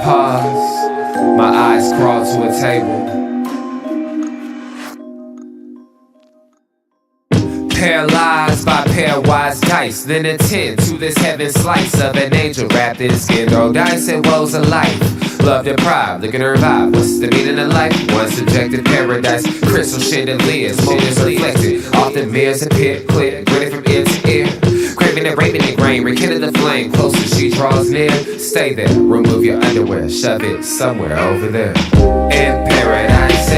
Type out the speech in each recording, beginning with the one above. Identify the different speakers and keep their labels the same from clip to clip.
Speaker 1: pause, my eyes crawl to a table. Paralyzed by pairwise dice, then attend to this heaven slice of an angel wrapped in skin. Throw dice and woes of life. Love deprived, looking to revive. What's the meaning of life? One subjective paradise. Crystal chandeliers, motives reflected. Often mirrors appear clear, grinning from ear to ear. Craving and raping the grain, rekindle the flame. Closer she draws near. Stay there, remove your underwear, shove it somewhere over there. In paradise,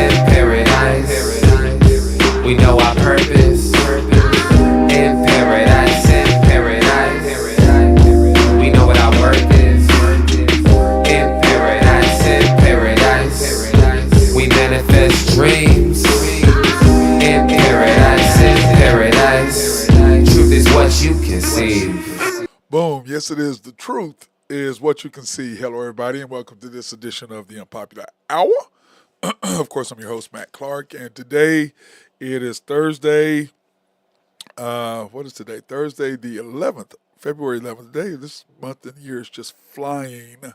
Speaker 1: we know our purpose. In paradise, we know what our worth is. In paradise, we manifest dreams. In paradise, truth is what you conceive.
Speaker 2: Boom. Yes, it is. The truth is what you can see. Hello, everybody, and welcome to this edition of the Unpopular Hour. Of course, I'm your host, Matt Clark, and today it is Thursday. What is today? Thursday, the 11th, February 11th. Today, this month and year is just flying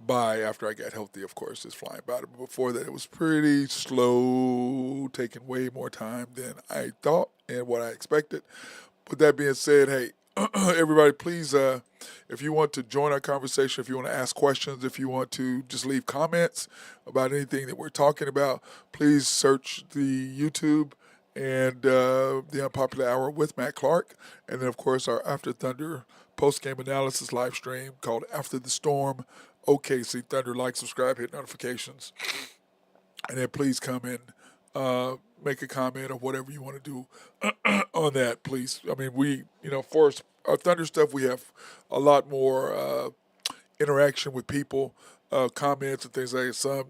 Speaker 2: by. After I got healthy, of course, it's flying by. But before that, it was pretty slow, taking way more time than I thought and what I expected. But that being said, hey, everybody, please, if you want to join our conversation, if you want to ask questions, if you want to just leave comments about anything that we're talking about, please search the YouTube and the Unpopular Hour with Matt Clark. And then, of course, our After Thunder post-game analysis live stream called After the Storm OKC Thunder. Like, subscribe, hit notifications. And then please come in, make a comment or whatever you want to do on that, please. I mean, for our Thunder stuff, we have a lot more interaction with people, comments and things like that. Some,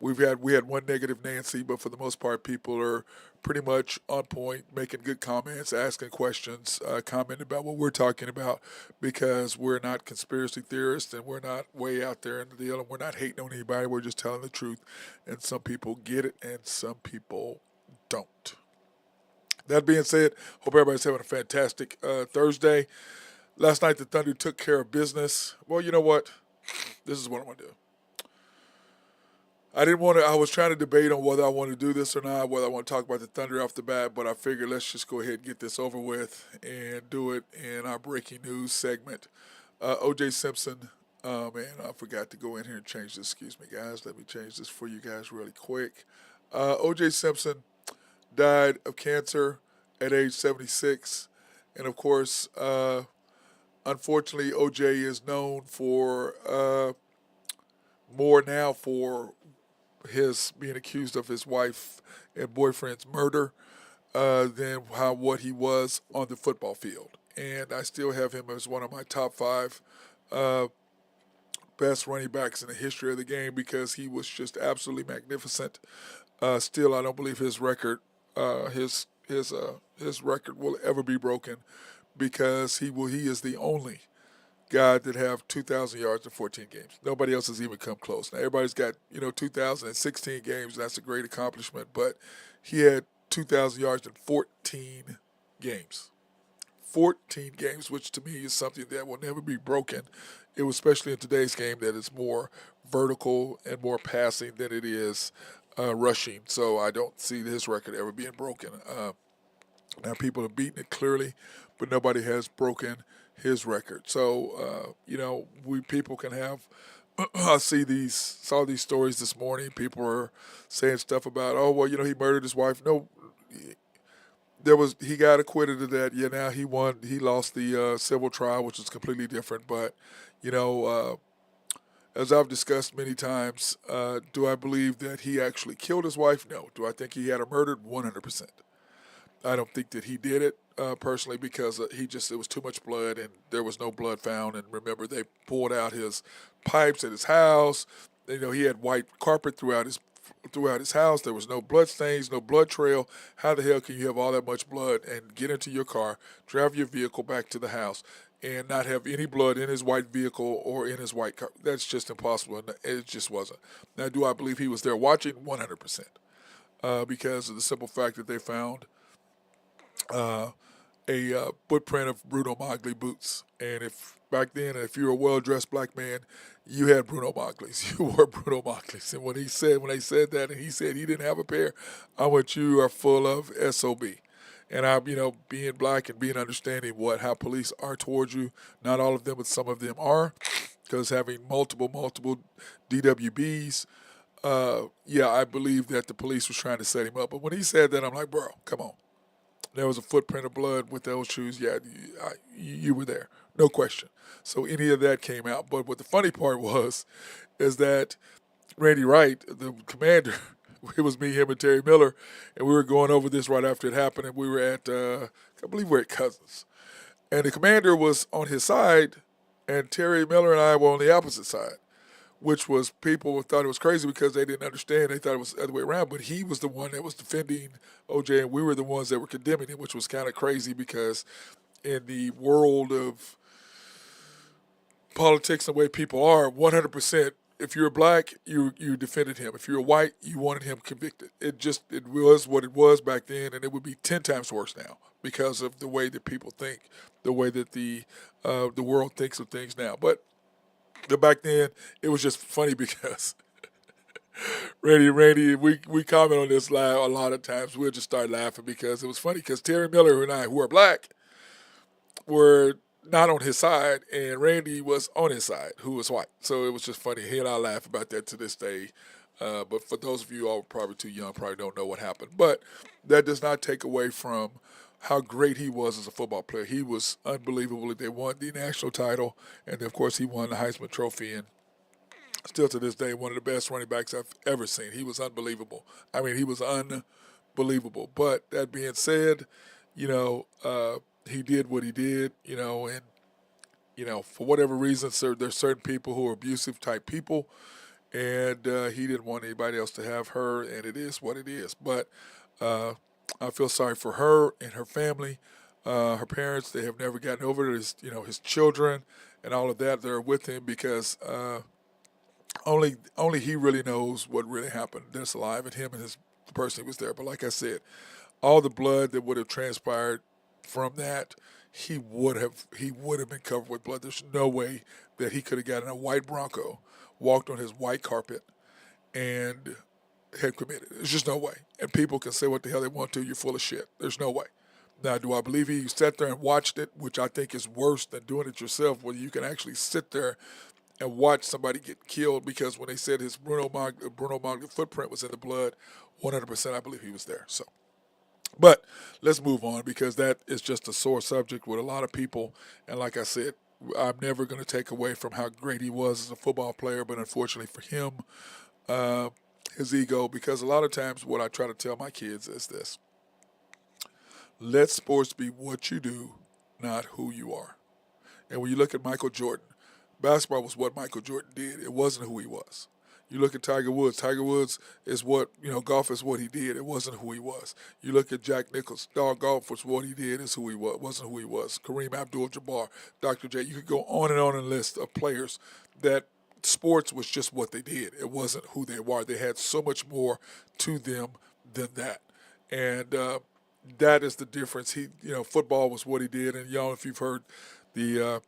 Speaker 2: we had one negative Nancy, but for the most part, people are pretty much on point, making good comments, asking questions, commenting about what we're talking about, because we're not conspiracy theorists and we're not way out there in the deal and we're not hating on anybody. We're just telling the truth, and some people get it and some people don't. That being said, hope everybody's having a fantastic Thursday. Last night, the Thunder took care of business. Well, you know what? This is what I'm going to do. I was trying to debate on whether I want to do this or not, whether I want to talk about the Thunder off the bat, but I figured let's just go ahead and get this over with and do it in our breaking news segment. O.J. Simpson, man, I forgot to go in here and change this. Excuse me, guys. Let me change this for you guys really quick. O.J. Simpson died of cancer at age 76. And, of course, unfortunately, O.J. is known for more now for his being accused of his wife and boyfriend's murder than what he was on the football field. And I still have him as one of my top 5 best running backs in the history of the game because he was just absolutely magnificent. Still, I don't believe his record his record will ever be broken because he is the only guy that have 2,000 yards in 14 games. Nobody else has even come close. Now, everybody's got, 2,016 games. That's a great accomplishment. But he had 2,000 yards in 14 games. 14 games, which to me is something that will never be broken. It was especially in today's game that is more vertical and more passing than it is rushing. So I don't see his record ever being broken. Now, people have beaten it clearly, but nobody has broken his record. So, people can have, I saw these stories this morning. People are saying stuff about, he murdered his wife. No, he got acquitted of that. Yeah, now he won. He lost the civil trial, which is completely different. But, as I've discussed many times, do I believe that he actually killed his wife? No. Do I think he had her murdered? 100%. I don't think that he did it personally because it was too much blood and there was no blood found. And remember, they pulled out his pipes at his house. He had white carpet throughout his house. There was no blood stains, no blood trail. How the hell can you have all that much blood and get into your car, drive your vehicle back to the house, and not have any blood in his white vehicle or in his white car? That's just impossible. And it just wasn't. Now, do I believe he was there watching? 100%. Because of the simple fact that they found a footprint of Bruno Magli boots. And if back then, if you were a well-dressed black man, you had Bruno Magli's. You wore Bruno Magli's. And when they said that, and he said he didn't have a pair, I went, you are full of SOB. And being black and being understanding how police are towards you, not all of them, but some of them are, because having multiple DWBs, I believe that the police was trying to set him up. But when he said that, I'm like, bro, come on. There was a footprint of blood with those shoes. Yeah, you were there, no question. So any of that came out. But what the funny part was, is that Randy Wright, the commander, it was me, him, and Terry Miller, and we were going over this right after it happened. And we were at, I believe we were at Cousins, and the commander was on his side, and Terry Miller and I were on the opposite side, which was people thought it was crazy because they didn't understand. They thought it was the other way around, but he was the one that was defending OJ, and we were the ones that were condemning him, which was kind of crazy because in the world of politics and the way people are, 100%, if you're black, you defended him. If you're white, you wanted him convicted. It was what it was back then, and it would be 10 times worse now because of the way that people think, the way that the world thinks of things now. But back then, it was just funny because Randy, we comment on this live a lot of times. We'll just start laughing because it was funny because Terry Miller and I, who are black, were not on his side, and Randy was on his side, who was white. So it was just funny. He and I laugh about that to this day. But for those of you all probably too young, probably don't know what happened. But that does not take away from how great he was as a football player. He was unbelievable. They won the national title, and of course he won the Heisman Trophy, and still to this day, one of the best running backs I've ever seen. He was unbelievable. I mean, he was unbelievable. But that being said, he did what he did, and, for whatever reason, there's certain people who are abusive type people, and he didn't want anybody else to have her, and it is what it is. But I feel sorry for her and her family, her parents. They have never gotten over it. His children and all of that. They're with him because only he really knows what really happened. That's alive, and him and the person who was there. But like I said, all the blood that would have transpired from that, he would have been covered with blood. There's no way that he could have gotten a white Bronco, walked on his white carpet, and had committed. There's just no way. And people can say what the hell they want to. You're full of shit. There's no way. Now, do I believe he sat there and watched it, which I think is worse than doing it yourself, where you can actually sit there and watch somebody get killed? Because when they said his Bruno Magli footprint was in the blood, 100% I believe he was there. So, but let's move on because that is just a sore subject with a lot of people. And like I said, I'm never going to take away from how great he was as a football player, but unfortunately for him, his ego, because a lot of times what I try to tell my kids is this: let sports be what you do, not who you are. And when you look at Michael Jordan, basketball was what Michael Jordan did. It wasn't who he was. You look at Tiger Woods. Tiger Woods is what, golf is what he did. It wasn't who he was. You look at Jack Nicklaus. Golf was what he did. Is who he was. Wasn't who he was. Kareem Abdul-Jabbar, Dr. J. You could go on and on a list of players that sports was just what they did. It wasn't who they were. They had so much more to them than that. And that is the difference. Football was what he did. And if you've heard the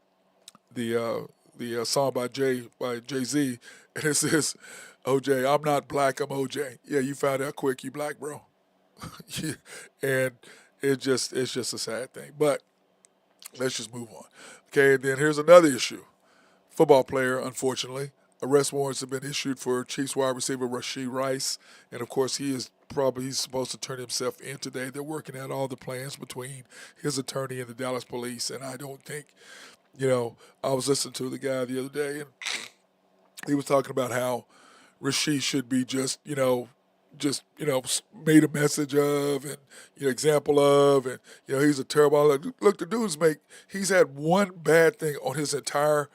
Speaker 2: song by Jay-Z, and it says, OJ, I'm not black, I'm OJ. Yeah, you found out quick, you black, bro. And it's just a sad thing. But let's just move on. Okay, and then here's another issue. Football player, unfortunately. Arrest warrants have been issued for Chiefs wide receiver Rashee Rice. And, of course, he's supposed to turn himself in today. They're working out all the plans between his attorney and the Dallas police. And I don't think, I was listening to the guy the other day, and he was talking about how Rashee should be just made a message of and example of, and he's a terrible. Look, the dude's he's had one bad thing on his entire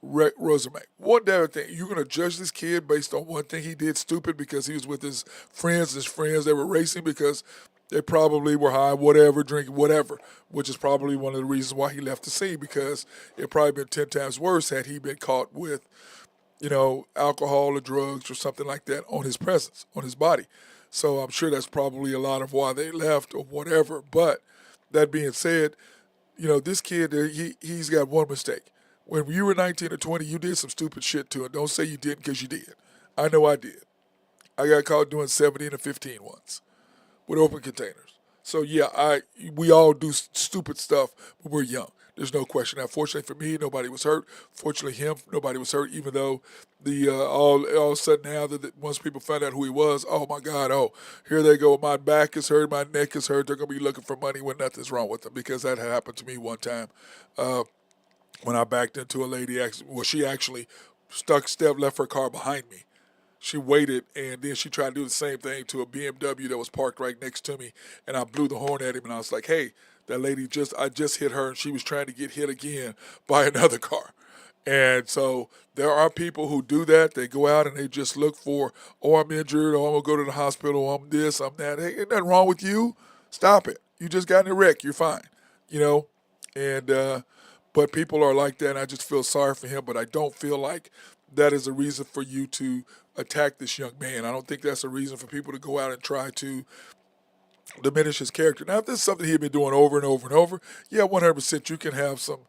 Speaker 2: resume. One bad thing. You're gonna judge this kid based on one thing he did stupid because he was with his friends. They were racing because they probably were high, whatever, drinking, whatever, which is probably one of the reasons why he left the scene, because it probably been 10 times worse had he been caught with alcohol or drugs or something like that on his presence, on his body. So I'm sure that's probably a lot of why they left or whatever. But That being said, this kid, he's got one mistake. When you were 19 or 20, you did some stupid shit to him. Don't say you didn't because you did. I know I did. I got caught doing 17 or 15 once with open containers. So yeah, we all do stupid stuff when we're young. There's no question. Now, fortunately for me, nobody was hurt. Fortunately, him, nobody was hurt. Even though the all of a sudden now that once people found out who he was, oh my God, oh here they go. My back is hurt, my neck is hurt. They're gonna be looking for money when nothing's wrong with them because that had happened to me one time when I backed into a lady. Well, she actually left her car behind me. She waited, and then she tried to do the same thing to a BMW that was parked right next to me, and I blew the horn at him, and I was like, hey, that lady I just hit her, and she was trying to get hit again by another car. And so there are people who do that. They go out and they just look for, oh, I'm injured, or I'm going to go to the hospital, or I'm this, I'm that. Hey, ain't nothing wrong with you. Stop it. You just got in a wreck. You're fine. You know? And, but people are like that, and I just feel sorry for him, but I don't feel like that is a reason for you to attack this young man. I don't think that's a reason for people to go out and try to diminish his character. Now, if this is something he'd been doing over and over and over, yeah, 100% you can have some,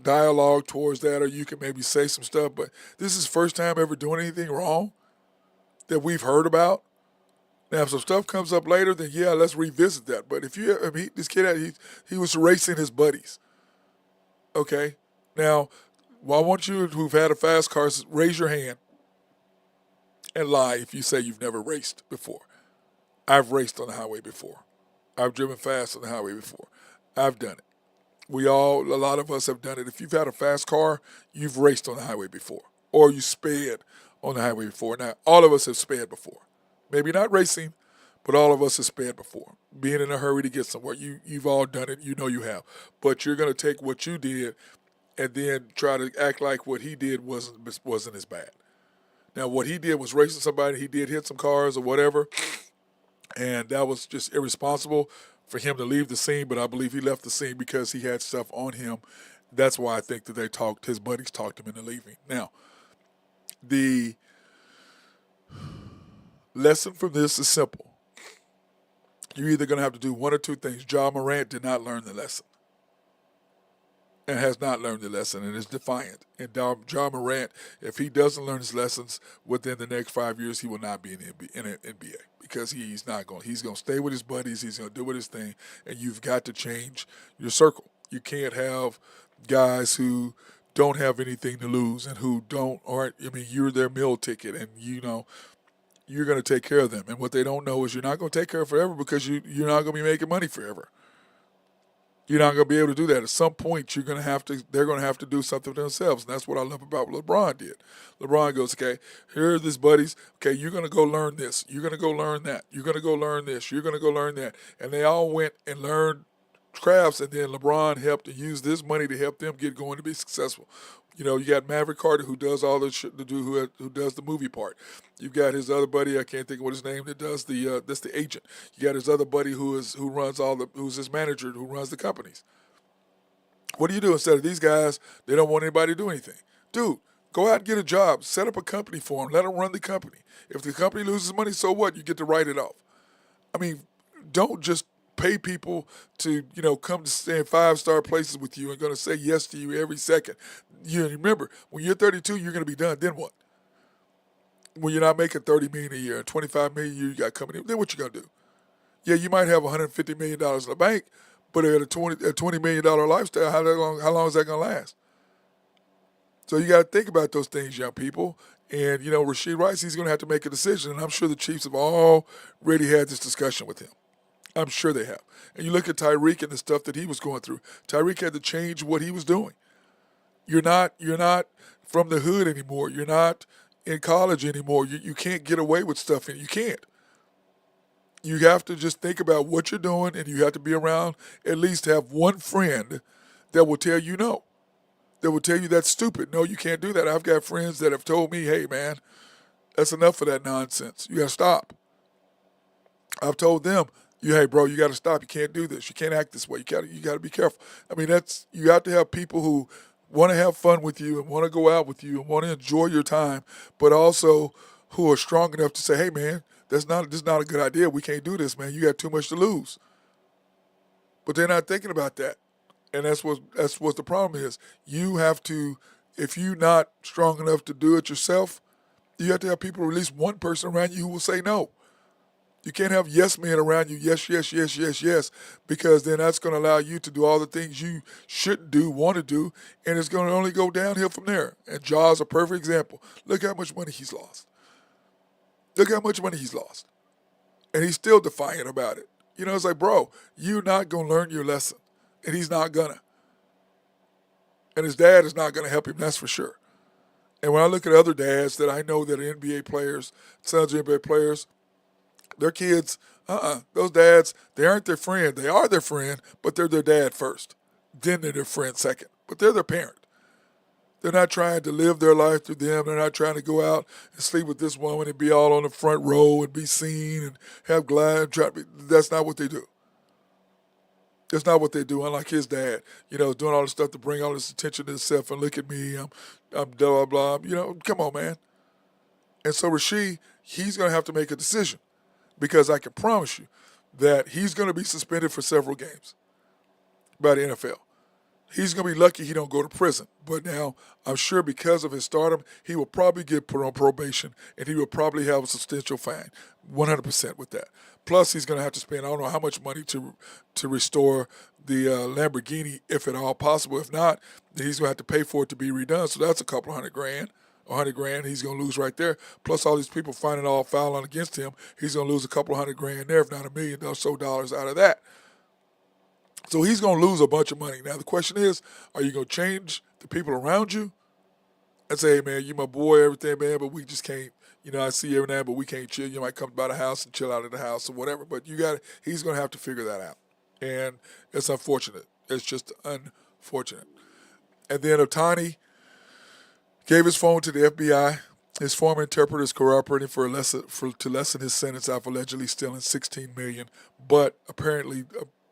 Speaker 2: dialogue towards that, or you can maybe say some stuff, but this is his first time ever doing anything wrong that we've heard about. Now, if some stuff comes up later, then yeah, let's revisit that. But if you, this kid, he was racing his buddies. Okay? Now, well, I want you who've had a fast car, raise your hand and lie if you say you've never raced before. I've raced on the highway before. I've driven fast on the highway before. I've done it. A lot of us have done it. If you've had a fast car, you've raced on the highway before. Or you sped on the highway before. Now, all of us have sped before. Maybe not racing, but all of us have sped before. Being in a hurry to get somewhere. You've all done it. You know you have. But you're going to take what you did and then try to act like what he did wasn't as bad. Now, what he did was racing somebody. He did hit some cars or whatever, and that was just irresponsible for him to leave the scene. But I believe he left the scene because he had stuff on him. That's why I think that his buddies talked him into leaving. Now, the lesson from this is simple. You're either going to have to do one or two things. Ja Morant did not learn the lesson. And has not learned the lesson and is defiant. And Ja Morant, if he doesn't learn his lessons within the next 5 years, he will not be in the NBA because he's not going. He's going to stay with his buddies. He's going to do his thing, and you've got to change your circle. You can't have guys who don't have anything to lose and who you're their meal ticket, and you're going to take care of them. And what they don't know is you're not going to take care of forever because you're not going to be making money forever. You're not going to be able to do that. At some point, they're going to have to do something for themselves. And that's what I love about what LeBron did. LeBron goes, okay, here are his buddies. Okay, you're going to go learn this. You're going to go learn that. You're going to go learn this. You're going to go learn that. And they all went and learned crafts, and then LeBron helped to use this money to help them get going to be successful. You got Maverick Carter, who does all the shit to do, who does the movie part. You've got his other buddy, I can't think of what his name, that does that's the agent. You got his other buddy who's his manager, who runs the companies. What do you do instead of these guys? They don't want anybody to do anything. Dude, go out and get a job. Set up a company for them. Let them run the company. If the company loses money, so what? You get to write it off. Don't just pay people to, come to stay in 5-star places with you and going to say yes to you every second. You remember, when you're 32, you're going to be done. Then what? When you're not making $30 million a year, $25 million a year you got coming in, then what you going to do? Yeah, you might have $150 million in the bank, but at a $20 million lifestyle, how long is that going to last? So you got to think about those things, young people. And, Rashid Rice, he's going to have to make a decision, and I'm sure the Chiefs have already had this discussion with him. I'm sure they have. And you look at Tyreek and the stuff that he was going through. Tyreek had to change what he was doing. You're not from the hood anymore. You're not in college anymore. You can't get away with stuff, and you can't. You have to just think about what you're doing, and you have to be around, at least have one friend that will tell you no, that will tell you that's stupid. No, you can't do that. I've got friends that have told me, hey, man, that's enough of that nonsense. You got to stop. I've told them, hey, bro, you got to stop. You can't do this. You can't act this way. You got to be careful. You have to have people who want to have fun with you and want to go out with you and want to enjoy your time, but also who are strong enough to say, hey, man, this is not a good idea. We can't do this, man. You got too much to lose. But they're not thinking about that. And that's what the problem is. You have to, if you're not strong enough to do it yourself, you have to have people, at least one person around you who will say no. You can't have yes men around you, yes, yes, yes, yes, yes, because then that's going to allow you to do all the things you shouldn't do, want to do, and it's going to only go downhill from there. And Jaws a perfect example. Look how much money he's lost. Look how much money he's lost. And he's still defiant about it. It's like, bro, you're not going to learn your lesson. And he's not going to. And his dad is not going to help him, that's for sure. And when I look at other dads that I know that are NBA players, sons of NBA players, their kids, those dads, they aren't their friend. They are their friend, but they're their dad first. Then they're their friend second. But they're their parent. They're not trying to live their life through them. They're not trying to go out and sleep with this woman and be all on the front row and be seen and have glad. That's not what they do. That's not what they do. Unlike his dad, doing all this stuff to bring all this attention to himself and look at me. I'm blah, blah, blah. Come on, man. And so Rasheed, he's going to have to make a decision because I can promise you that he's going to be suspended for several games by the NFL. He's going to be lucky he don't go to prison. But now I'm sure because of his stardom, he will probably get put on probation and he will probably have a substantial fine, 100% with that. Plus, he's going to have to spend I don't know how much money to restore the Lamborghini, if at all possible. If not, then he's going to have to pay for it to be redone. So that's a couple $100,000. $100,000 he's going to lose right there. Plus all these people finding all fouling against him, he's going to lose a couple $100,000 there, if not $1 million or so out of that. So he's going to lose a bunch of money. Now the question is, are you going to change the people around you and say, hey man, you my boy, everything, man, but we just can't, I see you every now, but we can't chill. You might come by the house and chill out of the house or whatever. But he's going to have to figure that out. And it's unfortunate. It's just unfortunate. And then Otani gave his phone to the FBI. His former interpreter is cooperating to lessen his sentence after allegedly stealing $16 million, but apparently,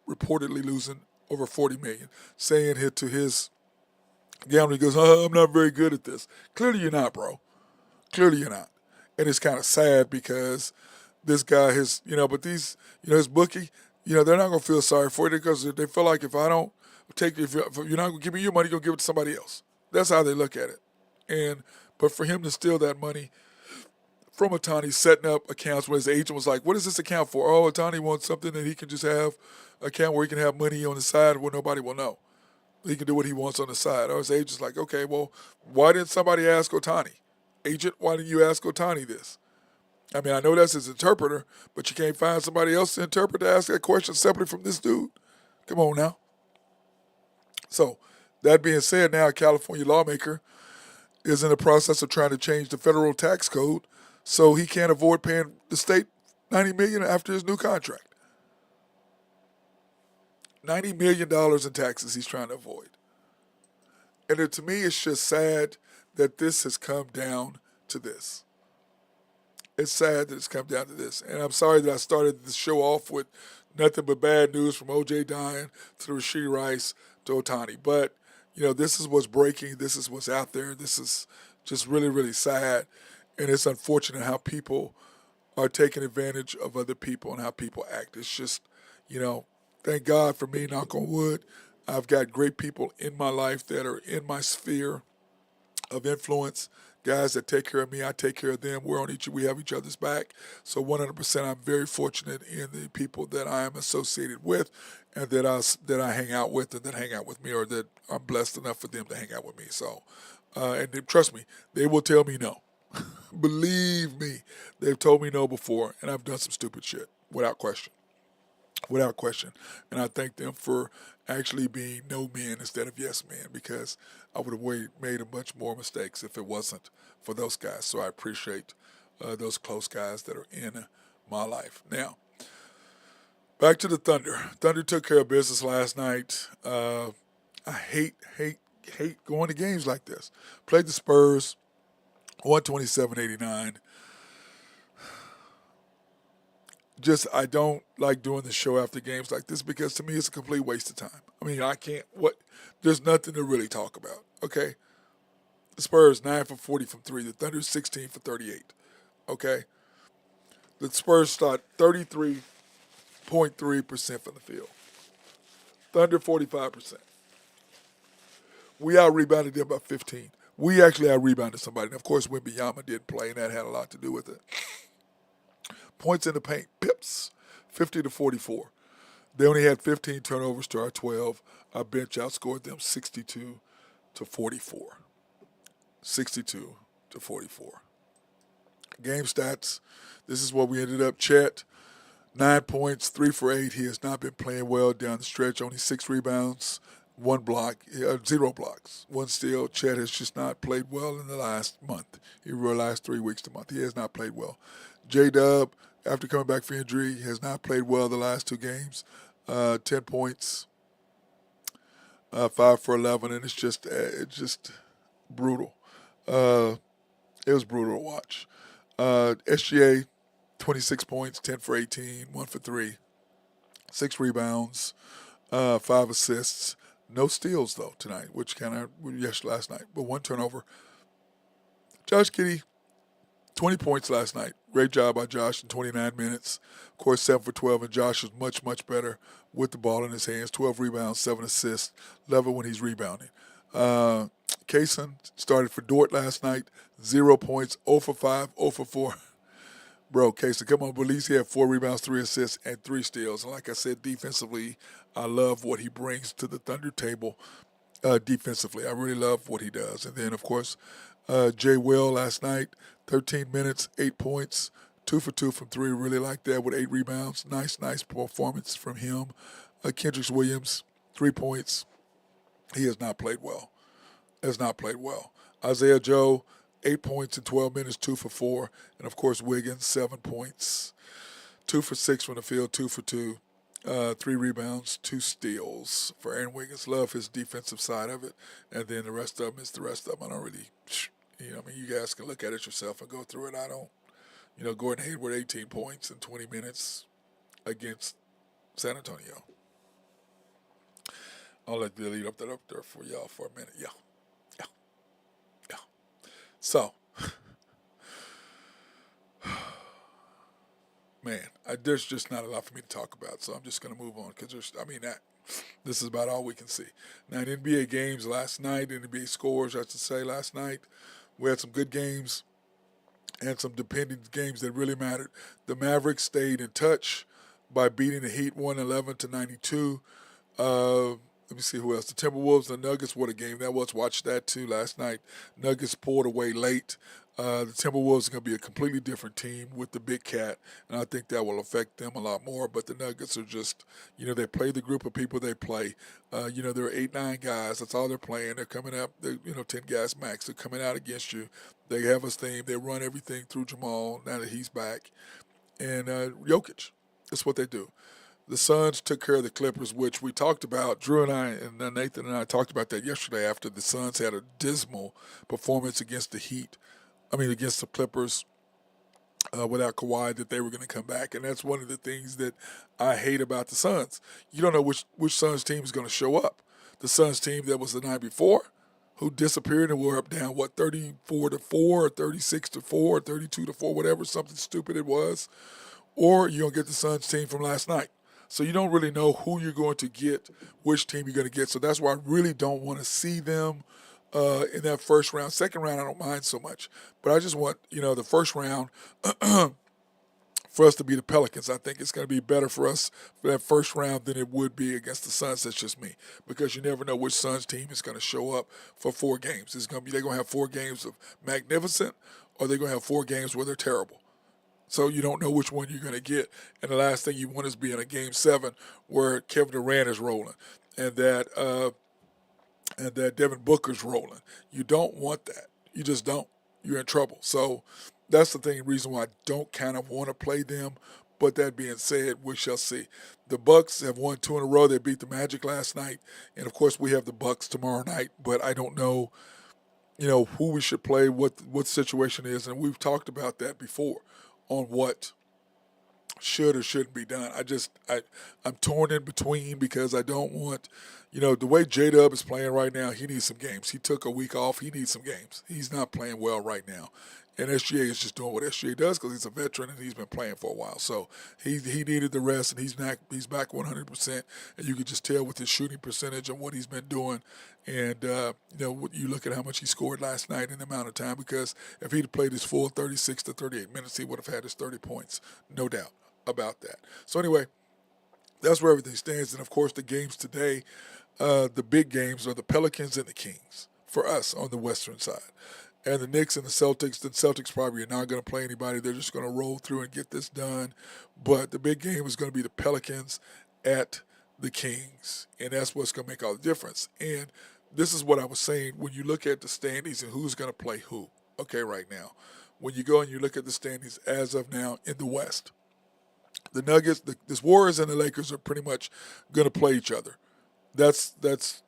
Speaker 2: reportedly losing over $40 million. Saying it to his gambler, he goes, I'm not very good at this. Clearly you're not, bro. Clearly you're not. And it's kind of sad because this guy, but these, his bookie, they're not going to feel sorry for it because they feel like if I don't if you're not going to give me your money, you're going to give it to somebody else. That's how they look at it. But for him to steal that money from Otani, setting up accounts where his agent was like, what is this account for? Oh, Otani wants something that he can just have, an account where he can have money on the side where nobody will know. He can do what he wants on the side. Or his agent's like, okay, well, why didn't somebody ask Otani? Agent, why didn't you ask Otani this? I mean, I know that's his interpreter, but you can't find somebody else to interpret to ask that question separately from this dude? Come on now. So, that being said, now a California lawmaker is in the process of trying to change the federal tax code so he can't avoid paying the state $90 million after his new contract. $90 million in taxes he's trying to avoid. And to me, it's just sad that this has come down to this. It's sad that it's come down to this. And I'm sorry that I started the show off with nothing but bad news from O.J. dying to Rasheed Rice to Otani. But, this is what's breaking. This is what's out there. This is just really, really sad. And it's unfortunate how people are taking advantage of other people and how people act. It's just, thank God for me, knock on wood. I've got great people in my life that are in my sphere of influence, guys that take care of me, I take care of them. We have each other's back. So 100%, I'm very fortunate in the people that I am associated with, and that I hang out with, and that hang out with me, or that I'm blessed enough for them to hang out with me. So, trust me, they will tell me no. Believe me, they've told me no before, and I've done some stupid shit without question. Without question. And I thank them for actually being no men instead of yes men, because I would have made a much more mistakes if it wasn't for those guys. So I appreciate those close guys that are in my life. Now, back to the Thunder. Thunder took care of business last night. I hate going to games like this. Played the Spurs, 127-89. I don't like doing the show after games like this because to me it's a complete waste of time. I mean, there's nothing to really talk about, okay? The Spurs, 9 for 40 from 3. The Thunder, 16 for 38, okay? The Spurs shot 33.3% from the field. Thunder 45%. We out-rebounded them by 15. We actually out-rebounded somebody. And, of course, Wembanyama didn't play, and that had a lot to do with it. Points in the paint, pips, 50-44. They only had 15 turnovers to our 12. Our bench outscored them 62-44. 62-44. Game stats. This is what we ended up. Chet, 9 points, 3 for 8. He has not been playing well down the stretch. Only 6 rebounds, 1 block, 0 blocks, 1 steal. Chet has just not played well in the last month. He realized 3 weeks to month. He has not played well. J-Dub, after coming back from injury, has not played well the last 2 games. 10 points, 5 for 11, and it's just brutal. It was brutal to watch. SGA, 26 points, 10 for 18, 1 for 3, 6 rebounds, 5 assists. No steals, though, tonight, which last night, but 1 turnover. Josh Giddey, 20 points last night. Great job by Josh in 29 minutes. Of course, 7 for 12, and Josh is much, much better with the ball in his hands. 12 rebounds, 7 assists. Love it when he's rebounding. Kaysen started for Dort last night. 0 points, 0 for 5, 0 for 4. Bro, Kaysen, come on, but at least he had 4 rebounds, 3 assists, and 3 steals. And like I said, defensively, I love what he brings to the Thunder table defensively. I really love what he does. And then, of course, Jay Will last night, 13 minutes, 8 points, 2 for 2 from 3. Really like that with 8 rebounds. Nice performance from him. Kendrick Williams, 3 points. He has not played well. Isaiah Joe, 8 points in 12 minutes, 2 for 4. And, of course, Wiggins, 7 points, 2 for 6 from the field, 2 for 2. 3 rebounds, 2 steals for Aaron Wiggins. Love his defensive side of it. And then the rest of them is the rest of them. I don't really, you guys can look at it yourself and go through it. I don't. Gordon Hayward, 18 points in 20 minutes against San Antonio. I'll let the lead up there for y'all for a minute. Yeah. So, man, there's just not a lot for me to talk about, so I'm just going to move on because this is about all we can see. Now, in NBA games last night, NBA scores, I should say, last night, we had some good games and some dependent games that really mattered. The Mavericks stayed in touch by beating the Heat 111-92. Let me see who else. The Timberwolves, the Nuggets, what a game that was. Watched that too last night. Nuggets pulled away late. The Timberwolves are going to be a completely different team with the big cat, and I think that will affect them a lot more. But the Nuggets are just, they play the group of people they play. There are 8, 9 guys. That's all they're playing. They're coming up, 10 guys max. They're coming out against you. They have a theme. They run everything through Jamal now that he's back. And Jokic, that's what they do. The Suns took care of the Clippers, which we talked about. Drew and I and Nathan and I talked about that yesterday after the Suns had a dismal performance against the against the Clippers without Kawhi, that they were going to come back. And that's one of the things that I hate about the Suns. You don't know which Suns team is going to show up. The Suns team that was the night before, who disappeared and were up down, 34-4 or 36-4 or 32-4, whatever, something stupid it was. Or you're going to get the Suns team from last night. So you don't really know who you're going to get, which team you're going to get. So that's why I really don't want to see them in that first round. Second round, I don't mind so much. But I just want, the first round for us to be the Pelicans. I think it's going to be better for us for that first round than it would be against the Suns. That's just me. Because you never know which Suns team is going to show up for 4 games. They're going to have 4 games of magnificent, or they're going to have 4 games where they're terrible. So you don't know which one you're going to get. And the last thing you want is be in a Game 7 where Kevin Durant is rolling and that Devin Booker's rolling. You don't want that. You just don't. You're in trouble. So that's the reason why I don't kind of want to play them. But that being said, we shall see. The Bucks have won 2 in a row. They beat the Magic last night. And, of course, we have the Bucks tomorrow night. But I don't know, who we should play, what the situation is. And we've talked about that before on what should or shouldn't be done. I'm torn in between because I don't want, the way J-Dub is playing right now, he needs some games. He took a week off. He needs some games. He's not playing well right now. And SGA is just doing what SGA does because he's a veteran and he's been playing for a while. So he needed the rest, and he's back 100%. And you can just tell with his shooting percentage and what he's been doing. And you look at how much he scored last night in the amount of time. Because if he'd played his full 36 to 38 minutes, he would have had his 30 points, no doubt about that. So anyway, that's where everything stands. And of course, the games today, the big games are the Pelicans and the Kings for us on the Western side. And the Knicks and the Celtics probably are not going to play anybody. They're just going to roll through and get this done. But the big game is going to be the Pelicans at the Kings. And that's what's going to make all the difference. And this is what I was saying when you look at the standings and who's going to play who, okay, right now. When you go and you look at the standings as of now in the West, the Nuggets, the Warriors and the Lakers are pretty much going to play each other. They're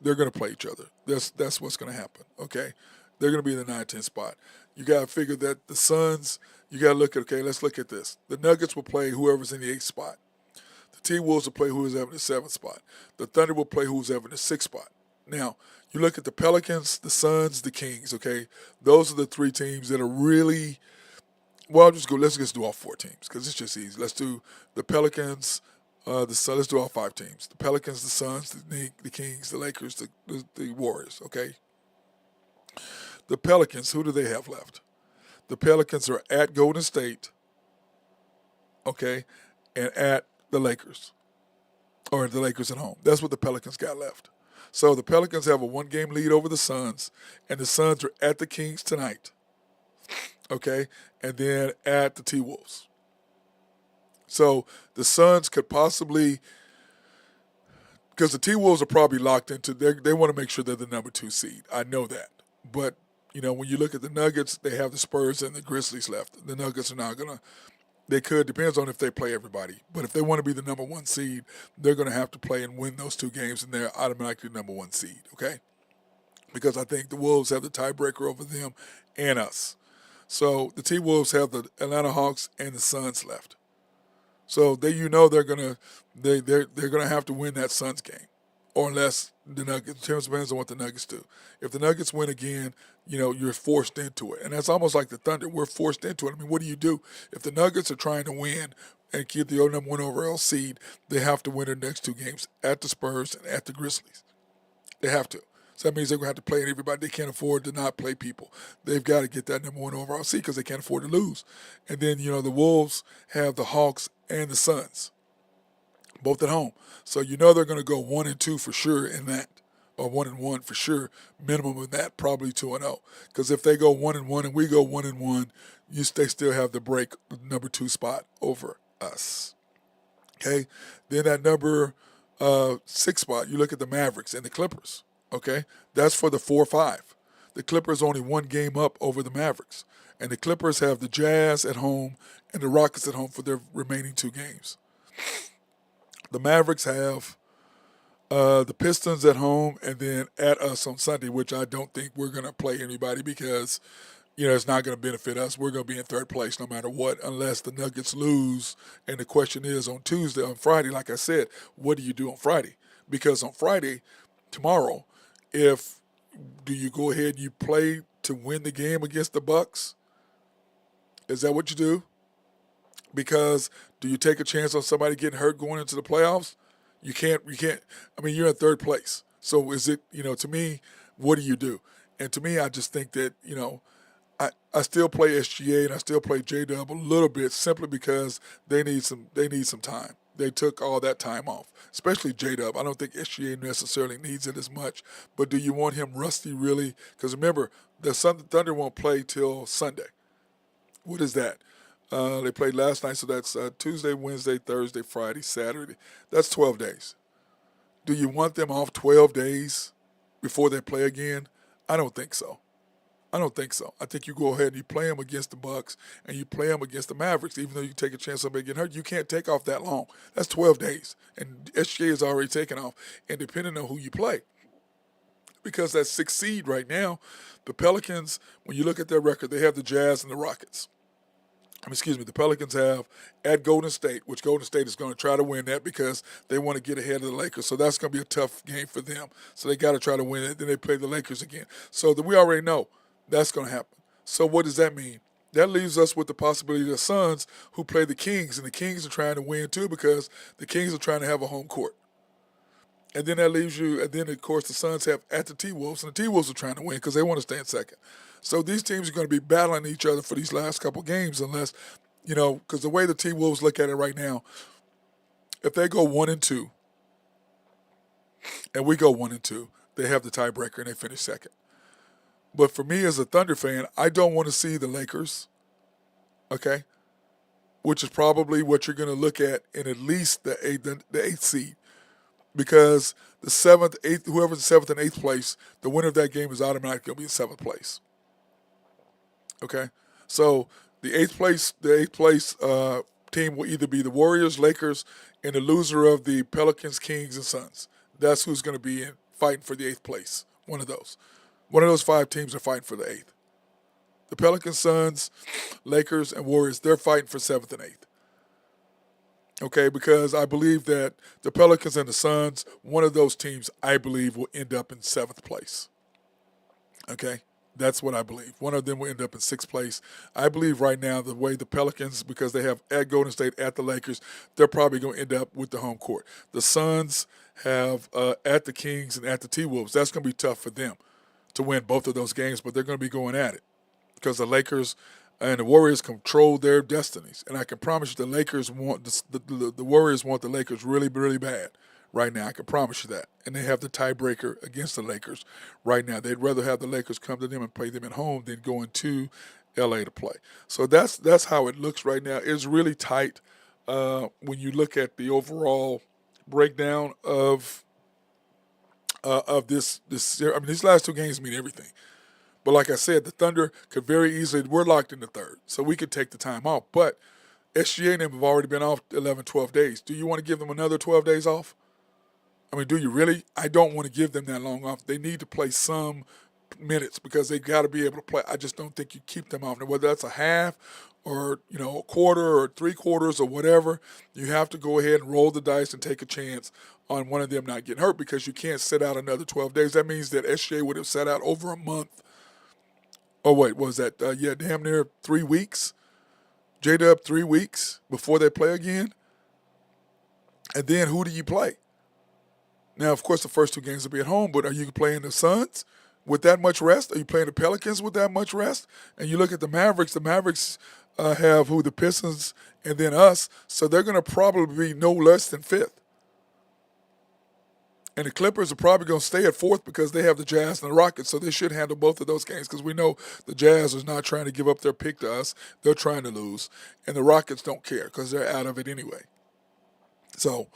Speaker 2: going to play each other. That's what's going to happen, okay? They're going to be in the 9-10 spot. You got to figure that the Suns, you got to look at, okay, let's look at this. The Nuggets will play whoever's in the 8th spot. The T-Wolves will play whoever's in the 7th spot. The Thunder will play who's ever in the 6th spot. Now, you look at the Pelicans, the Suns, the Kings, okay? Those are the 3 teams that are really, well, let's just do all 4 teams because it's just easy. Let's do the Pelicans, the Suns, let's do all 5 teams. The Pelicans, the Suns, the Kings, the Lakers, the Warriors, okay? The Pelicans, who do they have left? The Pelicans are at Golden State, okay, and at the Lakers, or the Lakers at home. That's what the Pelicans got left. So the Pelicans have a 1-game lead over the Suns, and the Suns are at the Kings tonight, okay, and then at the T-Wolves. So the Suns could possibly, because the T-Wolves are probably locked into, they want to make sure they're the number 2 seed. I know that. But when you look at the Nuggets, they have the Spurs and the Grizzlies left. The Nuggets are not going to, they could, depends on if they play everybody. But if they want to be the number 1 seed, they're going to have to play and win those 2 games, and they're automatically number 1 seed, okay? Because I think the Wolves have the tiebreaker over them and us. So the T-Wolves have the Atlanta Hawks and the Suns left. So they're gonna have to win that Suns game, or unless the Nuggets. It depends on what the Nuggets do. If the Nuggets win again, you're forced into it, and that's almost like the Thunder. We're forced into it. I mean, what do you do if the Nuggets are trying to win and keep the number 1 overall seed? They have to win their next 2 games at the Spurs and at the Grizzlies. They have to. So that means they're going to have to play everybody. They can't afford to not play people. They've got to get that number 1 overall seed because they can't afford to lose. And then, the Wolves have the Hawks and the Suns, both at home. So they're going to go 1-2 for sure in that, or 1-1 for sure. Minimum of that, probably 2-0. Because if they go 1-1 and we go 1-1, they still have the break number 2 spot over us. Okay, then that number 6 spot, you look at the Mavericks and the Clippers. Okay, that's for the 4-5. The Clippers only 1 game up over the Mavericks, and the Clippers have the Jazz at home and the Rockets at home for their remaining 2 games. The Mavericks have the Pistons at home and then at us on Sunday, which I don't think we're going to play anybody because, it's not going to benefit us. We're going to be in 3rd place no matter what, unless the Nuggets lose. And the question is on Friday, like I said, what do you do on Friday? Because on Friday, tomorrow, do you go ahead and you play to win the game against the Bucks? Is that what you do? Because do you take a chance on somebody getting hurt going into the playoffs? You can't, I mean, you're in 3rd place. So is it, to me, what do you do? And to me, I just think that, I still play SGA and I still play J-Dub a little bit simply because they need some time. They took all that time off, especially J-Dub. I don't think SGA necessarily needs it as much. But do you want him rusty really? Because remember, the Thunder won't play till Sunday. What is that? They played last night, so that's Tuesday, Wednesday, Thursday, Friday, Saturday. That's 12 days. Do you want them off 12 days before they play again? I don't think so. I think you go ahead and you play them against the Bucks and you play them against the Mavericks, even though you take a chance of somebody getting hurt. You can't take off that long. That's 12 days. And SGA is already taken off. And depending on who you play, because that 6th seed right now, the Pelicans, when you look at their record, they have the Jazz and the Rockets. The Pelicans have at Golden State, which Golden State is going to try to win that because they want to get ahead of the Lakers. So that's going to be a tough game for them. So they got to try to win it. Then they play the Lakers again. So we already know that's going to happen. So what does that mean? that leaves us with the possibility of the Suns who play the Kings, and the Kings are trying to win too because the Kings are trying to have a home court. And then that leaves you, and then of course the Suns have at the T-Wolves, and the T-Wolves are trying to win because they want to stay in second. So these teams are going to be battling each other for these last couple games unless, because the way the T-Wolves look at it right now, if they go 1-2 and we go 1-2, they have the tiebreaker and they finish second. But for me as a Thunder fan, I don't want to see the Lakers, okay, which is probably what you're going to look at least the eighth seed. Because the seventh, eighth, whoever's in seventh and eighth place, the winner of that game is automatically going to be in seventh place. Okay, so the eighth place team will either be the Warriors, Lakers, and the loser of the Pelicans, Kings, and Suns. That's who's going to be fighting for the eighth place. One of those five teams are fighting for the eighth. The Pelicans, Suns, Lakers, and Warriors, they're fighting for seventh and eighth. Okay, because I believe that the Pelicans and the Suns, one of those teams, I believe, will end up in seventh place. Okay, that's what I believe. One of them will end up in sixth place. I believe right now the way the Pelicans, because they have at Golden State, at the Lakers, they're probably going to end up with the home court. The Suns have at the Kings and at the T-Wolves. That's going to be tough for them to win both of those games, but they're going to be going at it because the Lakers and the Warriors control their destinies. And I can promise you the Lakers want the Warriors want the Lakers really, really bad right now. I can promise you that. And they have the tiebreaker against the Lakers right now. They'd rather have the Lakers come to them and play them at home than going to L.A. to play. So that's how it looks right now. It's really tight when you look at the overall breakdown of this. I mean, these last two games mean everything. But like I said, the Thunder could very easily, we're locked in the third, so we could take the time off. But SGA and them have already been off 11, 12 days. Do you want to give them another 12 days off? I mean, do you really? I don't want to give them that long off. They need to play some minutes because they got to be able to play. I just don't think you keep them off. Now, whether that's a half or, a quarter or three quarters or whatever, you have to go ahead and roll the dice and take a chance on one of them not getting hurt because you can't sit out another 12 days. That means that SGA would have sat out over a month. Oh, wait, was that, damn near 3 weeks? J-Dub 3 weeks before they play again? And then who do you play? Now, of course, the first two games will be at home, but are you playing the Suns with that much rest? Are you playing the Pelicans with that much rest? And you look at the Mavericks have the Pistons and then us, so they're going to probably be no less than fifth. And the Clippers are probably going to stay at fourth because they have the Jazz and the Rockets, so they should handle both of those games because we know the Jazz is not trying to give up their pick to us. They're trying to lose. And the Rockets don't care because they're out of it anyway. So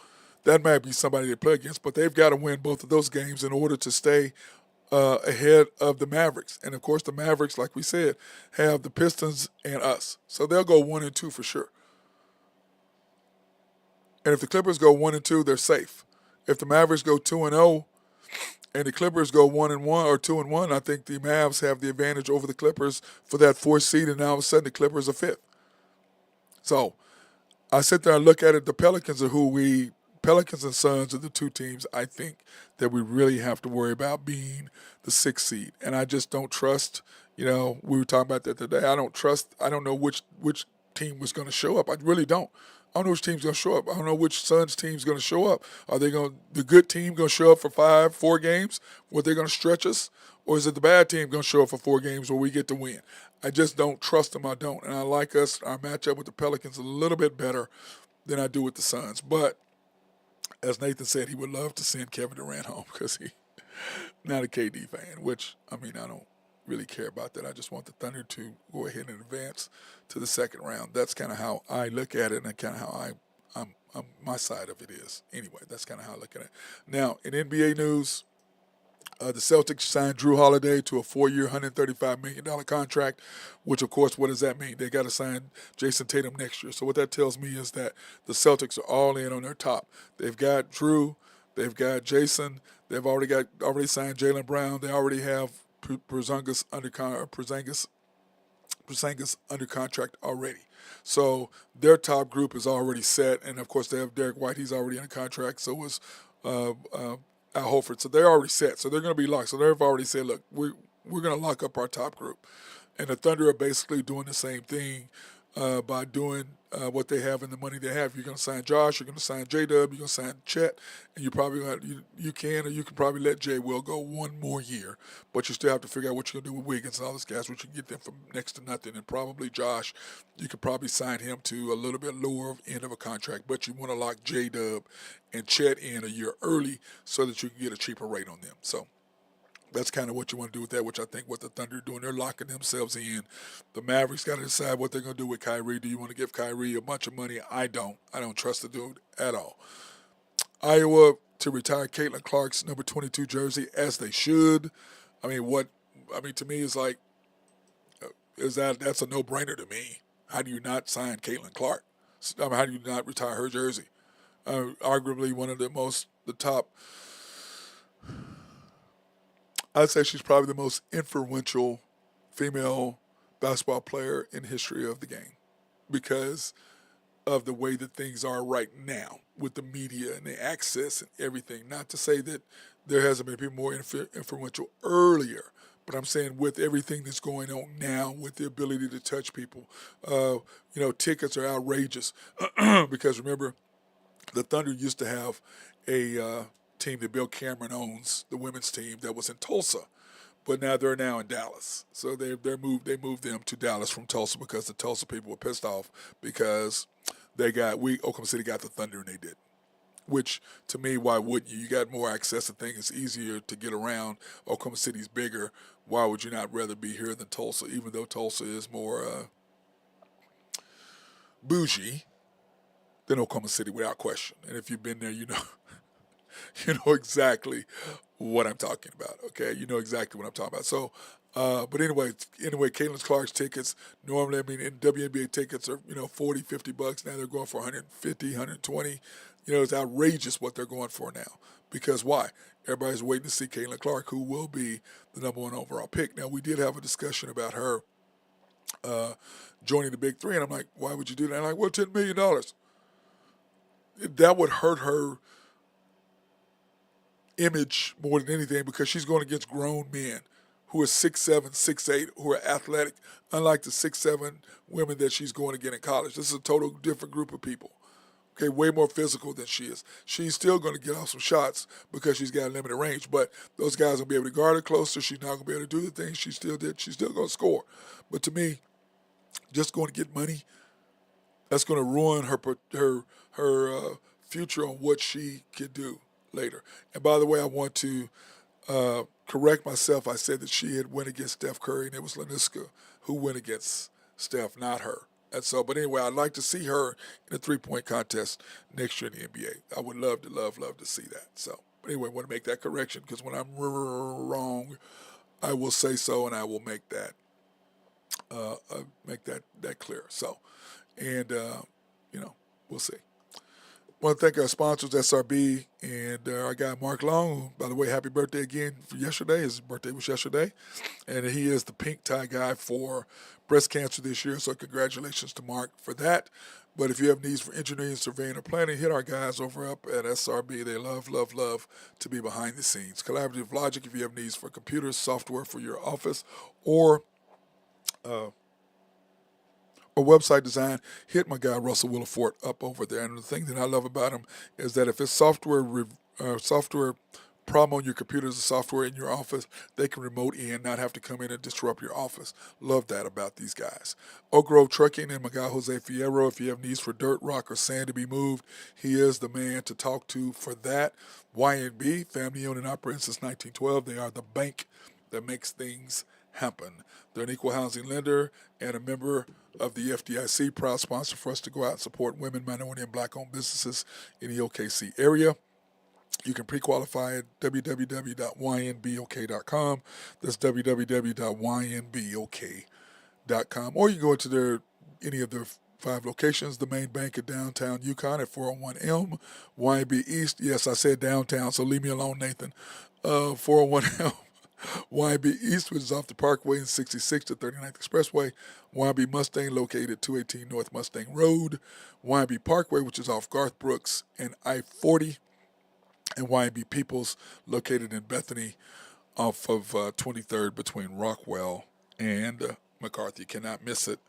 Speaker 2: that might be somebody they play against, but they've got to win both of those games in order to stay ahead of the Mavericks. And, of course, the Mavericks, like we said, have the Pistons and us. So they'll go 1-2 for sure. And if the Clippers go 1-2, they're safe. If the Mavericks go 2-0 and the Clippers go 1-1 or 2-1, I think the Mavs have the advantage over the Clippers for that fourth seed, and now all of a sudden the Clippers are fifth. So I sit there and look at it. The Pelicans and Suns are the two teams I think that we really have to worry about being the sixth seed. And I just don't trust, we were talking about that today. I don't know which team was going to show up. I really don't. I don't know which team's going to show up. I don't know which Suns team's going to show up. Are they the good team going to show up for 4 games where they're going to stretch us? Or is it the bad team going to show up for 4 games where we get to win? I just don't trust them. I don't. And I like our matchup with the Pelicans a little bit better than I do with the Suns. But as Nathan said, he would love to send Kevin Durant home because he's not a KD fan, which, I don't really care about that. I just want the Thunder to go ahead and advance to the second round. That's kind of how I look at it and kind of how my side of it is. Anyway, that's kind of how I look at it. Now, in NBA news, the Celtics signed Drew Holiday to a 4-year, $135 million contract, which, of course, what does that mean? They got to sign Jason Tatum next year. So what that tells me is that the Celtics are all in on their top. They've got Drew. They've got Jason. They've already signed Jaylen Brown. They already have Porzingis under contract already. So their top group is already set. And, of course, they have Derek White. He's already under contract. So was Al Horford. So they're already set. So they're going to be locked. So they've already said, look, we're going to lock up our top group. And the Thunder are basically doing the same thing by doing what they have and the money they have. You're going to sign Josh, you're going to sign J Dub, you're going to sign Chet, and you probably you can, or you can probably let Jay Will go one more year, but you still have to figure out what you're going to do with Wiggins and all those guys, which you can get them from next to nothing. And probably Josh, you could probably sign him to a little bit lower end of a contract, but you want to lock J Dub and Chet in a year early so that you can get a cheaper rate on them. So that's kind of what you want to do with that, which I think what the Thunder are doing. They're locking themselves in. The Mavericks got to decide what they're going to do with Kyrie. Do you want to give Kyrie a bunch of money? I don't. I don't trust the dude at all. Iowa to retire Caitlin Clark's number 22 jersey, as they should. I mean, to me, it's like, that's a no-brainer to me. How do you not sign Caitlin Clark? I mean, how do you not retire her jersey? Arguably one of the top. I'd say she's probably the most influential female basketball player in history of the game because of the way that things are right now with the media and the access and everything. Not to say that there hasn't been people more influential earlier, but I'm saying with everything that's going on now, with the ability to touch people, tickets are outrageous because remember, the Thunder used to have a team that Bill Cameron owns, the women's team that was in Tulsa, but now they're in Dallas. So they moved them to Dallas from Tulsa because the Tulsa people were pissed off because Oklahoma City got the Thunder and they did. Which to me, why wouldn't you? You got more access to things. It's easier to get around. Oklahoma City's bigger. Why would you not rather be here than Tulsa? Even though Tulsa is more bougie than Oklahoma City, without question. And if you've been there, you know. You know exactly what I'm talking about, okay? You know exactly what I'm talking about. So, but anyway, Caitlin Clark's tickets, normally, in WNBA tickets are, $40, $50. Now they're going for $150, $120. It's outrageous what they're going for now. Because why? Everybody's waiting to see Caitlin Clark, who will be the number one overall pick. Now, we did have a discussion about her joining the Big Three, and I'm like, why would you do that? And I'm like, well, $10 million. That would hurt her image more than anything because she's going against grown men who are 6'7", 6'8", who are athletic, unlike the 6'7" women that she's going against in college. This is a total different group of people. Okay, way more physical than she is. She's still going to get off some shots because she's got a limited range, but those guys will be able to guard her closer. She's not going to be able to do the things she still did. She's still going to score. But to me, just going to get money, that's going to ruin her future on what she could do later. And by the way, I want to correct myself. I said that she had went against Steph Curry, and it was Laniska who went against Steph, not her. And so, but anyway, I'd like to see her in a three-point contest next year in the NBA. I would love to see that. So, but anyway, I want to make that correction because when I'm wrong, I will say so, and I will make that clear. So, and we'll see. I want to thank our sponsors, SRB, and our guy Mark Long. By the way, happy birthday again for yesterday. His birthday was yesterday. And he is the pink tie guy for breast cancer this year, so congratulations to Mark for that. But if you have needs for engineering, surveying, or planning, hit our guys over up at SRB. They love to be behind the scenes. Collaborative Logic, if you have needs for computers, software for your office, or website design, hit my guy Russell Willifort up over there. And the thing that I love about him is that if it's software problem on your computers or software in your office, they can remote in, not have to come in and disrupt your office. Love that about these guys. Oak Grove Trucking and my guy Jose Fierro, if you have needs for dirt, rock, or sand to be moved, he is the man to talk to for that. YNB, family owned and operated since 1912. They are the bank that makes things happen. They're an equal housing lender and a member of the FDIC, proud sponsor for us to go out and support women, minority, and black-owned businesses in the OKC area. You can pre-qualify at www.ynbok.com. That's www.ynbok.com. Or you can go into any of their 5 locations. The main bank at downtown Yukon at 401 Elm. YNB East, yes, I said downtown, so leave me alone, Nathan. 401 Elm. YB East, which is off the Parkway and 66 to 39th Expressway. YB Mustang, located at 218 North Mustang Road. YB Parkway, which is off Garth Brooks and I-40. And YB Peoples, located in Bethany off of 23rd between Rockwell and McCarthy. Cannot miss it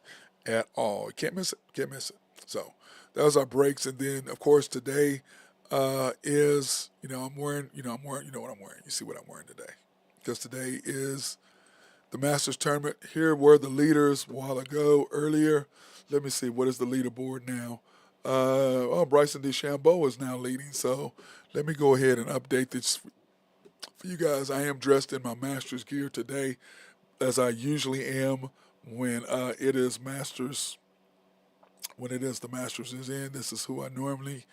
Speaker 2: at all. Can't miss it. Can't miss it. So that was our breaks, and then of course today is I'm wearing you know what I'm wearing. You see what I'm wearing today because today is the Masters tournament. Here were the leaders a while ago earlier. Let me see what is the leaderboard now. Bryson DeChambeau is now leading. So let me go ahead and update this for you guys. I am dressed in my Masters gear today, as I usually am when it is Masters. When it is the Masters is in, this is who I normally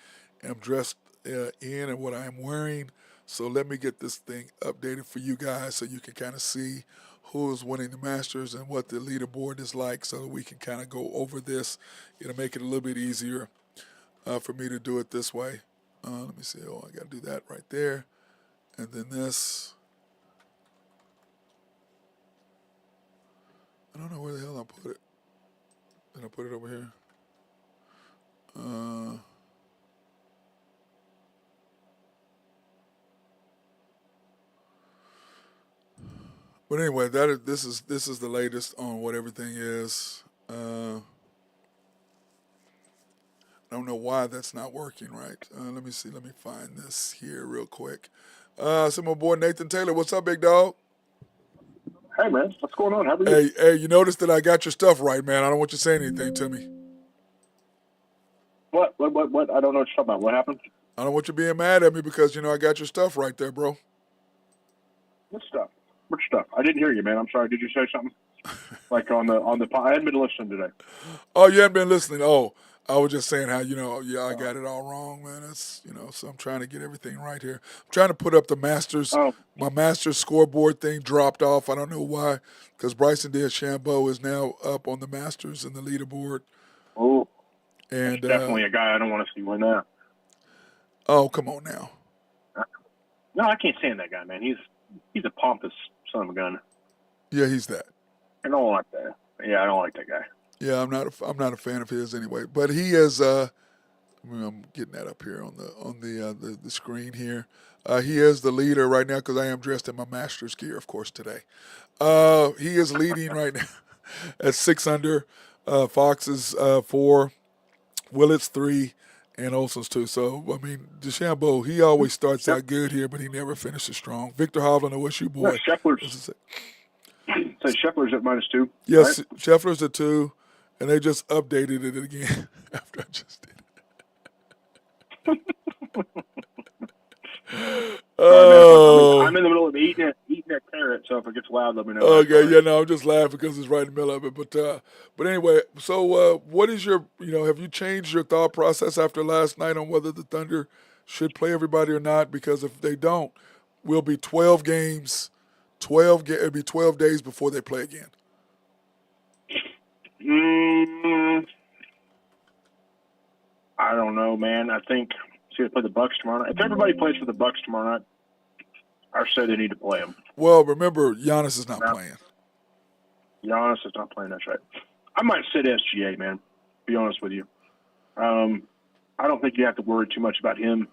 Speaker 2: am dressed in and what I am wearing. So let me get this thing updated for you guys so you can kind of see who is winning the Masters and what the leaderboard is like so that we can kind of go over this. It'll make it a little bit easier for me to do it this way. Let me see. Oh, I got to do that right there. And then this. I don't know where the hell I put it. Did I put it over here? But anyway, this is the latest on what everything is. I don't know why that's not working right. Let me see. Let me find this here real quick. So my boy Nathan Taylor, what's up, big dog?
Speaker 3: Hey man, what's going on? How are you?
Speaker 2: Hey, you noticed that I got your stuff right, man. I don't want you saying anything to me.
Speaker 3: What? I don't know what you're talking about. What happened?
Speaker 2: I don't want you being mad at me because I got your stuff right there, bro.
Speaker 3: What stuff? What stuff? I didn't hear you, man. I'm sorry. Did you say something? Like on the I hadn't been listening today.
Speaker 2: Oh, you haven't been listening. Oh, I was just saying how I got it all wrong, man. That's so I'm trying to get everything right here. I'm trying to put up the Masters.
Speaker 3: Oh,
Speaker 2: My Masters scoreboard thing dropped off. I don't know why, because Bryson DeChambeau is now up on the Masters in the leaderboard.
Speaker 3: oh,
Speaker 2: And
Speaker 3: that's definitely a guy I don't want to see win that.
Speaker 2: Oh, come on now.
Speaker 3: No, I can't stand that guy, man. He's a pompous son of a gun.
Speaker 2: Yeah, he's that.
Speaker 3: I don't like that. Yeah, I don't like that guy.
Speaker 2: Yeah, I'm not a fan of his anyway. But he is. I'm getting that up here on the screen here. He is the leader right now because I am dressed in my Masters gear, of course, today. He is leading right now at 6 under. Fox is 4, Willett's 3, and Olson's 2. So I mean, DeChambeau, he always starts out good here, but he never finishes strong. Victor Hovland, OSU boy.
Speaker 3: Yeah, Scheffler's. So Scheffler's at -2.
Speaker 2: Yes,
Speaker 3: right?
Speaker 2: Scheffler's at 2, and they just updated it again after I just did it.
Speaker 3: Oh, I'm in the middle of eating that carrot, so if it gets loud, let me know.
Speaker 2: Okay, yeah, no, I'm just laughing because it's right in the middle of it. But anyway, so what is your, have you changed your thought process after last night on whether the Thunder should play everybody or not? Because if they don't, we'll be 12 games, it'll be 12 days before they play again.
Speaker 3: I don't know, man. I think they play the Bucks tomorrow night. If everybody plays for the Bucks tomorrow night, I say they need to play them.
Speaker 2: Well, remember, Giannis is not playing.
Speaker 3: Giannis is not playing. That's right. I might sit SGA, man. To be honest with you, I don't think you have to worry too much about him,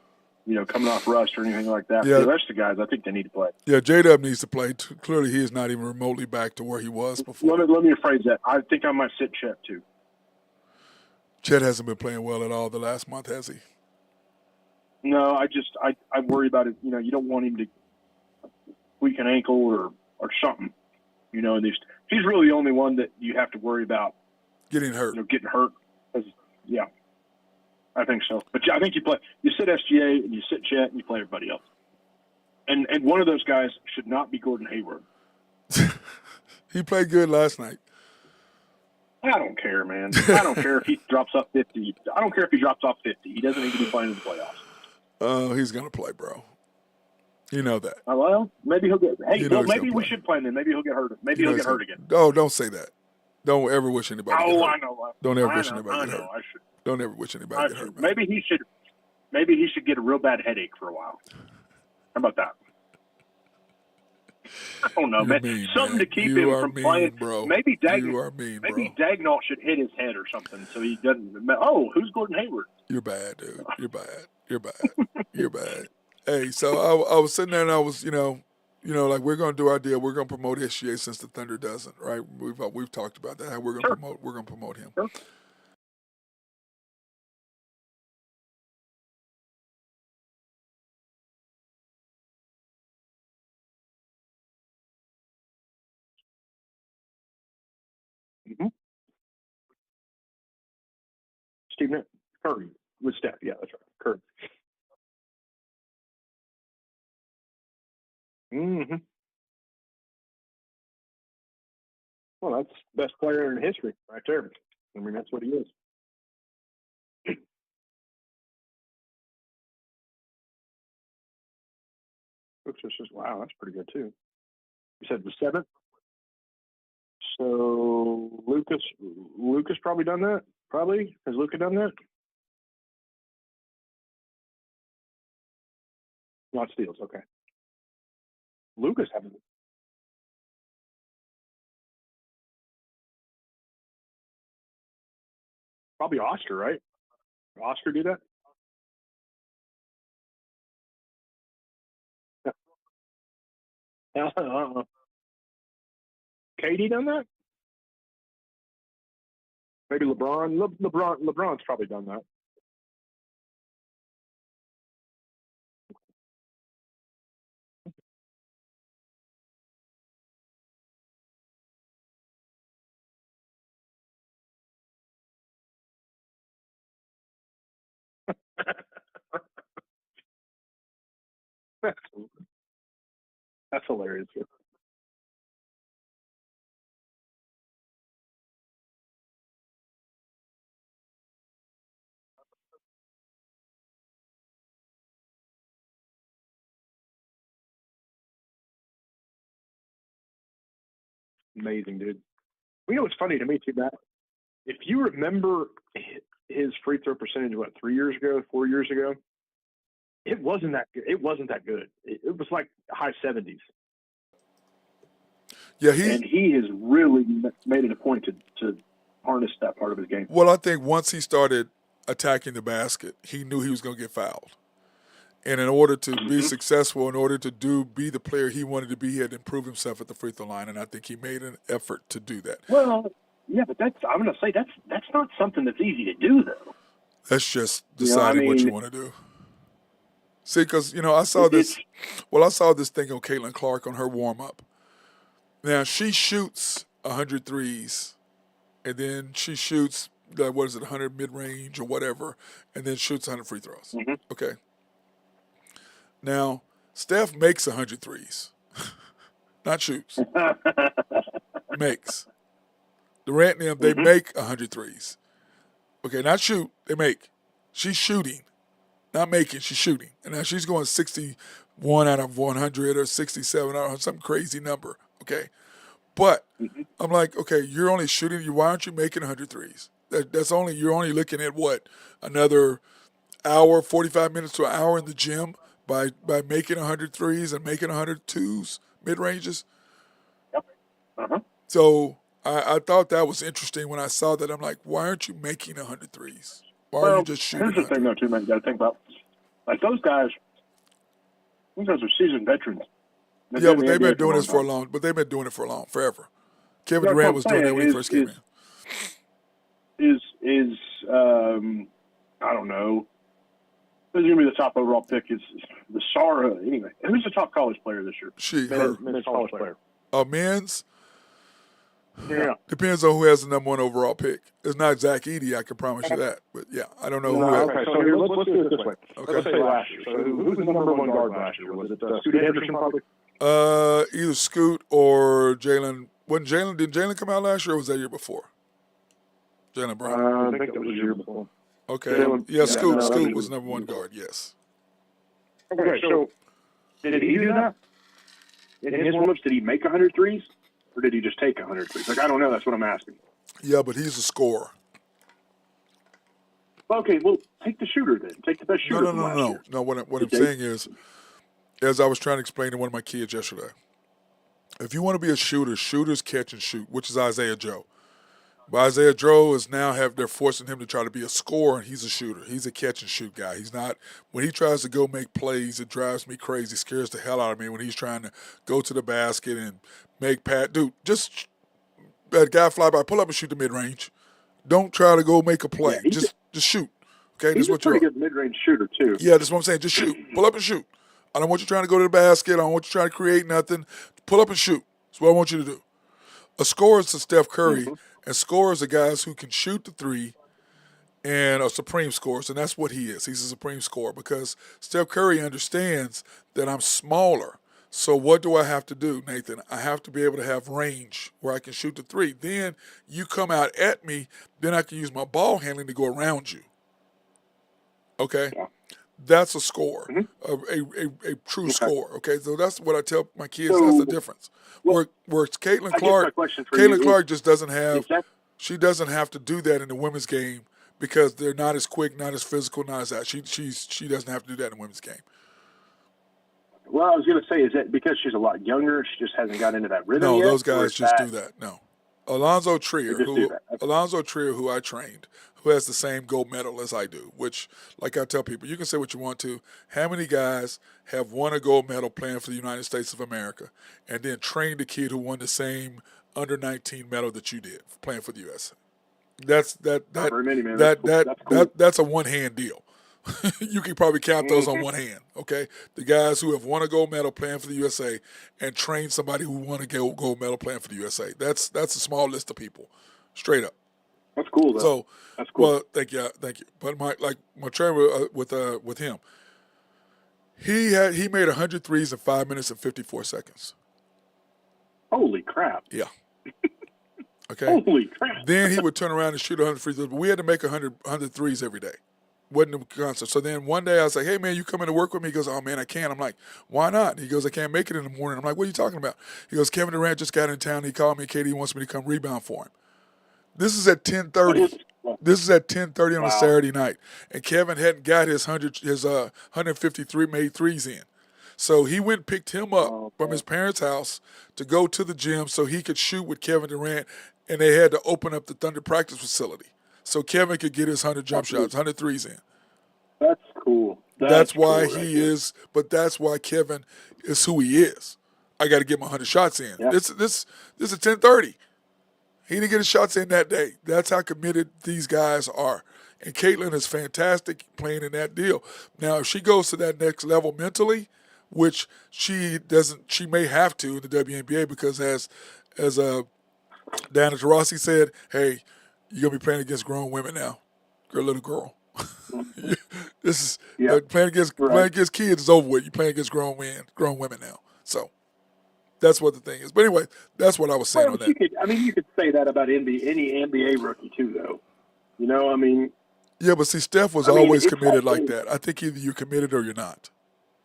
Speaker 3: coming off rust or anything like that.
Speaker 2: Yeah.
Speaker 3: For the rest of the guys, I think they need to play.
Speaker 2: Yeah, J-Dub needs to play. Clearly, he is not even remotely back to where he was before.
Speaker 3: Let me rephrase that. I think I might sit Chet too.
Speaker 2: Chet hasn't been playing well at all the last month, has he?
Speaker 3: No, I worry about it. You don't want him to weak an ankle or something. He's really the only one that you have to worry about
Speaker 2: getting hurt.
Speaker 3: Getting hurt. Yeah, I think so. But I think you sit SGA and you sit Chet and you play everybody else. And one of those guys should not be Gordon Hayward.
Speaker 2: He played good last night.
Speaker 3: I don't care, man. I don't care if he drops off 50. I don't care if he drops off 50. He doesn't need to be playing in the playoffs.
Speaker 2: He's going to play, bro. You know that.
Speaker 3: Well, maybe he'll get. Hey, Bill, maybe we should play him. Maybe he'll get hurt. Maybe he'll get hurt again.
Speaker 2: Oh, don't say that. Don't ever wish anybody.
Speaker 3: Oh,
Speaker 2: get hurt.
Speaker 3: I know.
Speaker 2: Don't ever wish anybody get hurt.
Speaker 3: I should.
Speaker 2: Don't ever wish anybody get hurt. Man.
Speaker 3: Maybe he should get a real bad headache for a while. How about that? I don't know, man.
Speaker 2: Mean,
Speaker 3: something
Speaker 2: man.
Speaker 3: to keep him from playing.
Speaker 2: Bro.
Speaker 3: Maybe
Speaker 2: you are mean,
Speaker 3: maybe
Speaker 2: bro.
Speaker 3: Dagnall should hit his head or something so he doesn't. Oh, who's Gordon Hayward?
Speaker 2: You're bad, dude. You're bad. You're bad. You're bad. Hey, so I was sitting there and I was, like we're going to do our deal. We're going to promote SGA since the Thunder doesn't, right? We've talked about that. How we're going to
Speaker 3: Sure.
Speaker 2: promote him.
Speaker 3: Sure. Mm-hmm. Steve Curry with Steph. Yeah, that's right. Curry. Mm-hmm. Well, that's best player in history right there. I mean, that's what he is. Oops, this is wow. That's pretty good too. You said the seventh. So Lucas probably done that. Probably has Luca done that? Not steals. Okay. Lucas haven't. Probably Oscar, right? Oscar do that? Katie done that? Maybe LeBron. LeBron's probably done that. That's hilarious. Amazing, dude. You know what's funny to me too, Matt? If you remember his free throw percentage, what 3 years ago, 4 years ago, it wasn't that good. It wasn't that good. It was like high 70s.
Speaker 2: Yeah,
Speaker 3: and he has really made it a point to harness that part of his game.
Speaker 2: Well, I think once he started attacking the basket, he knew he was going to get fouled. And in order to be successful, in order to be the player he wanted to be, he had to improve himself at the free throw line, and I think he made an effort to do that.
Speaker 3: Well, yeah, but I'm going to say that's not something that's easy to do, though.
Speaker 2: That's just deciding what you want to do. See, because I saw this. Well, I saw this thing on Caitlin Clark on her warm up. Now she shoots 100 threes, and then she shoots 100 mid range or whatever, and then shoots 100 free throws.
Speaker 3: Mm-hmm.
Speaker 2: Okay. Now Steph makes 100 threes, not shoots. Makes. Durant and them, they make 100 threes. Okay, not shoot, they make. She's shooting, not making, she's shooting. And now she's going 61 out of 100 or 67 out of some crazy number, okay? But I'm like, okay, you're only shooting, why aren't you making 100 threes? You're only looking at what? Another hour, 45 minutes to an hour in the gym by making 100 threes and making 100 twos, mid-ranges?
Speaker 3: Yep. Uh-huh.
Speaker 2: So I thought that was interesting when I saw that. I'm like, why aren't you making 100 threes? Why are you just shooting?
Speaker 3: Here's the thing, though, too, man. You got to think about, like those guys are seasoned veterans.
Speaker 2: Yeah, but they've been doing this for a long. But they've been doing it for forever. Kevin Durant was doing that when he first came
Speaker 3: in. I don't know. Who's going to be the top overall pick? Is the Sara anyway? Who's the top college player this year? Men's college player.
Speaker 2: Men's.
Speaker 3: Yeah.
Speaker 2: Depends on who has the number one overall pick. It's not Zach Edey, I can promise you that. But yeah, I don't know who.
Speaker 3: Okay, so here, let's do it this way. Okay. Let's say last year. So who was the number one guard last year? Was it Scoot Henderson probably?
Speaker 2: Either Scoot or Jalen. Did Jalen come out last year or was that year before? Jalen Brown.
Speaker 3: I think it was the year before.
Speaker 2: Okay. Yeah, Scoot was number one guard, yes.
Speaker 3: Okay, so did he do that? In his warm-ups, did he make 100 threes? Or did he just take 100 threes? Like, I don't know. That's what I'm asking.
Speaker 2: Yeah, but he's a scorer.
Speaker 3: Okay, well, take the shooter then. Take the best shooter.
Speaker 2: No. What I'm saying is, as I was trying to explain to one of my kids yesterday, if you want to be a shooter, shooters catch and shoot, which is Isaiah Joe. But Isaiah Joe is now they're forcing him to try to be a scorer, and he's a shooter. He's a catch and shoot guy. He's not when he tries to go make plays. It drives me crazy. Scares the hell out of me when he's trying to go to the basket and make dude. Just that guy fly by, pull up and shoot the mid range. Don't try to go make a play.
Speaker 3: Yeah,
Speaker 2: Just shoot. Okay, this
Speaker 3: he's
Speaker 2: is
Speaker 3: a
Speaker 2: what you're.
Speaker 3: pretty good mid-range shooter too.
Speaker 2: Yeah, that's what I'm saying. Just shoot. Pull up and shoot. I don't want you trying to go to the basket. I don't want you trying to create nothing. Pull up and shoot. That's what I want you to do. A scorer is a Steph Curry, and scorers are guys who can shoot the three and are supreme scorers, and that's what he is. He's a supreme scorer because Steph Curry understands that I'm smaller. So what do I have to do, Nathan? I have to be able to have range where I can shoot the three. Then you come out at me, then I can use my ball handling to go around you. Okay?
Speaker 3: Yeah.
Speaker 2: That's a score,
Speaker 3: Mm-hmm.
Speaker 2: a true
Speaker 3: Okay.
Speaker 2: score. Okay, so that's what I tell my kids.
Speaker 3: So,
Speaker 2: that's the difference.
Speaker 3: well,
Speaker 2: Where Caitlin
Speaker 3: I guess my
Speaker 2: Clark,
Speaker 3: question for you
Speaker 2: Clark just doesn't have.
Speaker 3: is that
Speaker 2: She doesn't have to do that in the women's game because they're not as quick, not as physical, not as that. She doesn't have to do that in the women's game.
Speaker 3: well, I was going to say, is that because she's a lot younger, she just hasn't got into that rhythm
Speaker 2: No,
Speaker 3: yet?
Speaker 2: those
Speaker 3: or
Speaker 2: guys
Speaker 3: is
Speaker 2: just
Speaker 3: that-
Speaker 2: do that. No, Alonzo Trier,
Speaker 3: They just do that. Okay.
Speaker 2: Alonzo Trier, who I trained, who has the same gold medal as I do. Which, like I tell people, you can say what you want to. How many guys have won a gold medal playing for the United States of America, and then trained a kid who won the same under 19 medal that you did playing for the U.S.? That's
Speaker 3: Not very many, man. That's cool.
Speaker 2: That's a one hand deal. You can probably count those on one hand. Okay, the guys who have won a gold medal playing for the USA and trained somebody who won a gold medal playing for the USA. That's a small list of people, straight up.
Speaker 3: That's cool, though.
Speaker 2: So,
Speaker 3: That's cool.
Speaker 2: well, thank you. But my trainer with him, he made 100 threes in 5 minutes and 54 seconds.
Speaker 3: Holy crap.
Speaker 2: Yeah. Okay.
Speaker 3: Holy crap.
Speaker 2: Then he would turn around and shoot 100 free throws. But we had to make 100 threes every day. Wasn't a concert. So then one day I was like, hey, man, you coming to work with me? He goes, oh, man, I can't. I'm like, why not? He goes, I can't make it in the morning. I'm like, what are you talking about? He goes, Kevin Durant just got in town. He called me. KD wants me to come rebound for him. This is at 10:30. This is at 10:30 on a Saturday night. And Kevin hadn't got his 153 made threes in. So he went and picked him up from his parents' house to go to the gym so he could shoot with Kevin Durant, and they had to open up the Thunder practice facility so Kevin could get his 100 jump shots, 100 threes in.
Speaker 3: That's cool.
Speaker 2: That's why
Speaker 3: cool,
Speaker 2: he is, but that's why Kevin is who he is. I got to get my 100 shots in.
Speaker 3: Yeah.
Speaker 2: This is 10:30. He didn't get his shots in that day. That's how committed these guys are. And Caitlin is fantastic playing in that deal. Now, if she goes to that next level mentally, which she doesn't, she may have to in the WNBA because as Diana Taurasi said, hey, you're gonna be playing against grown women now, little girl. This is playing against kids is over with. You're playing against grown women now. So that's what the thing is. But anyway, that's what I was saying on that.
Speaker 3: You could say that about any NBA rookie too, though. You know, I mean.
Speaker 2: Yeah, but see, Steph was always committed like that. I think either you're committed or you're not.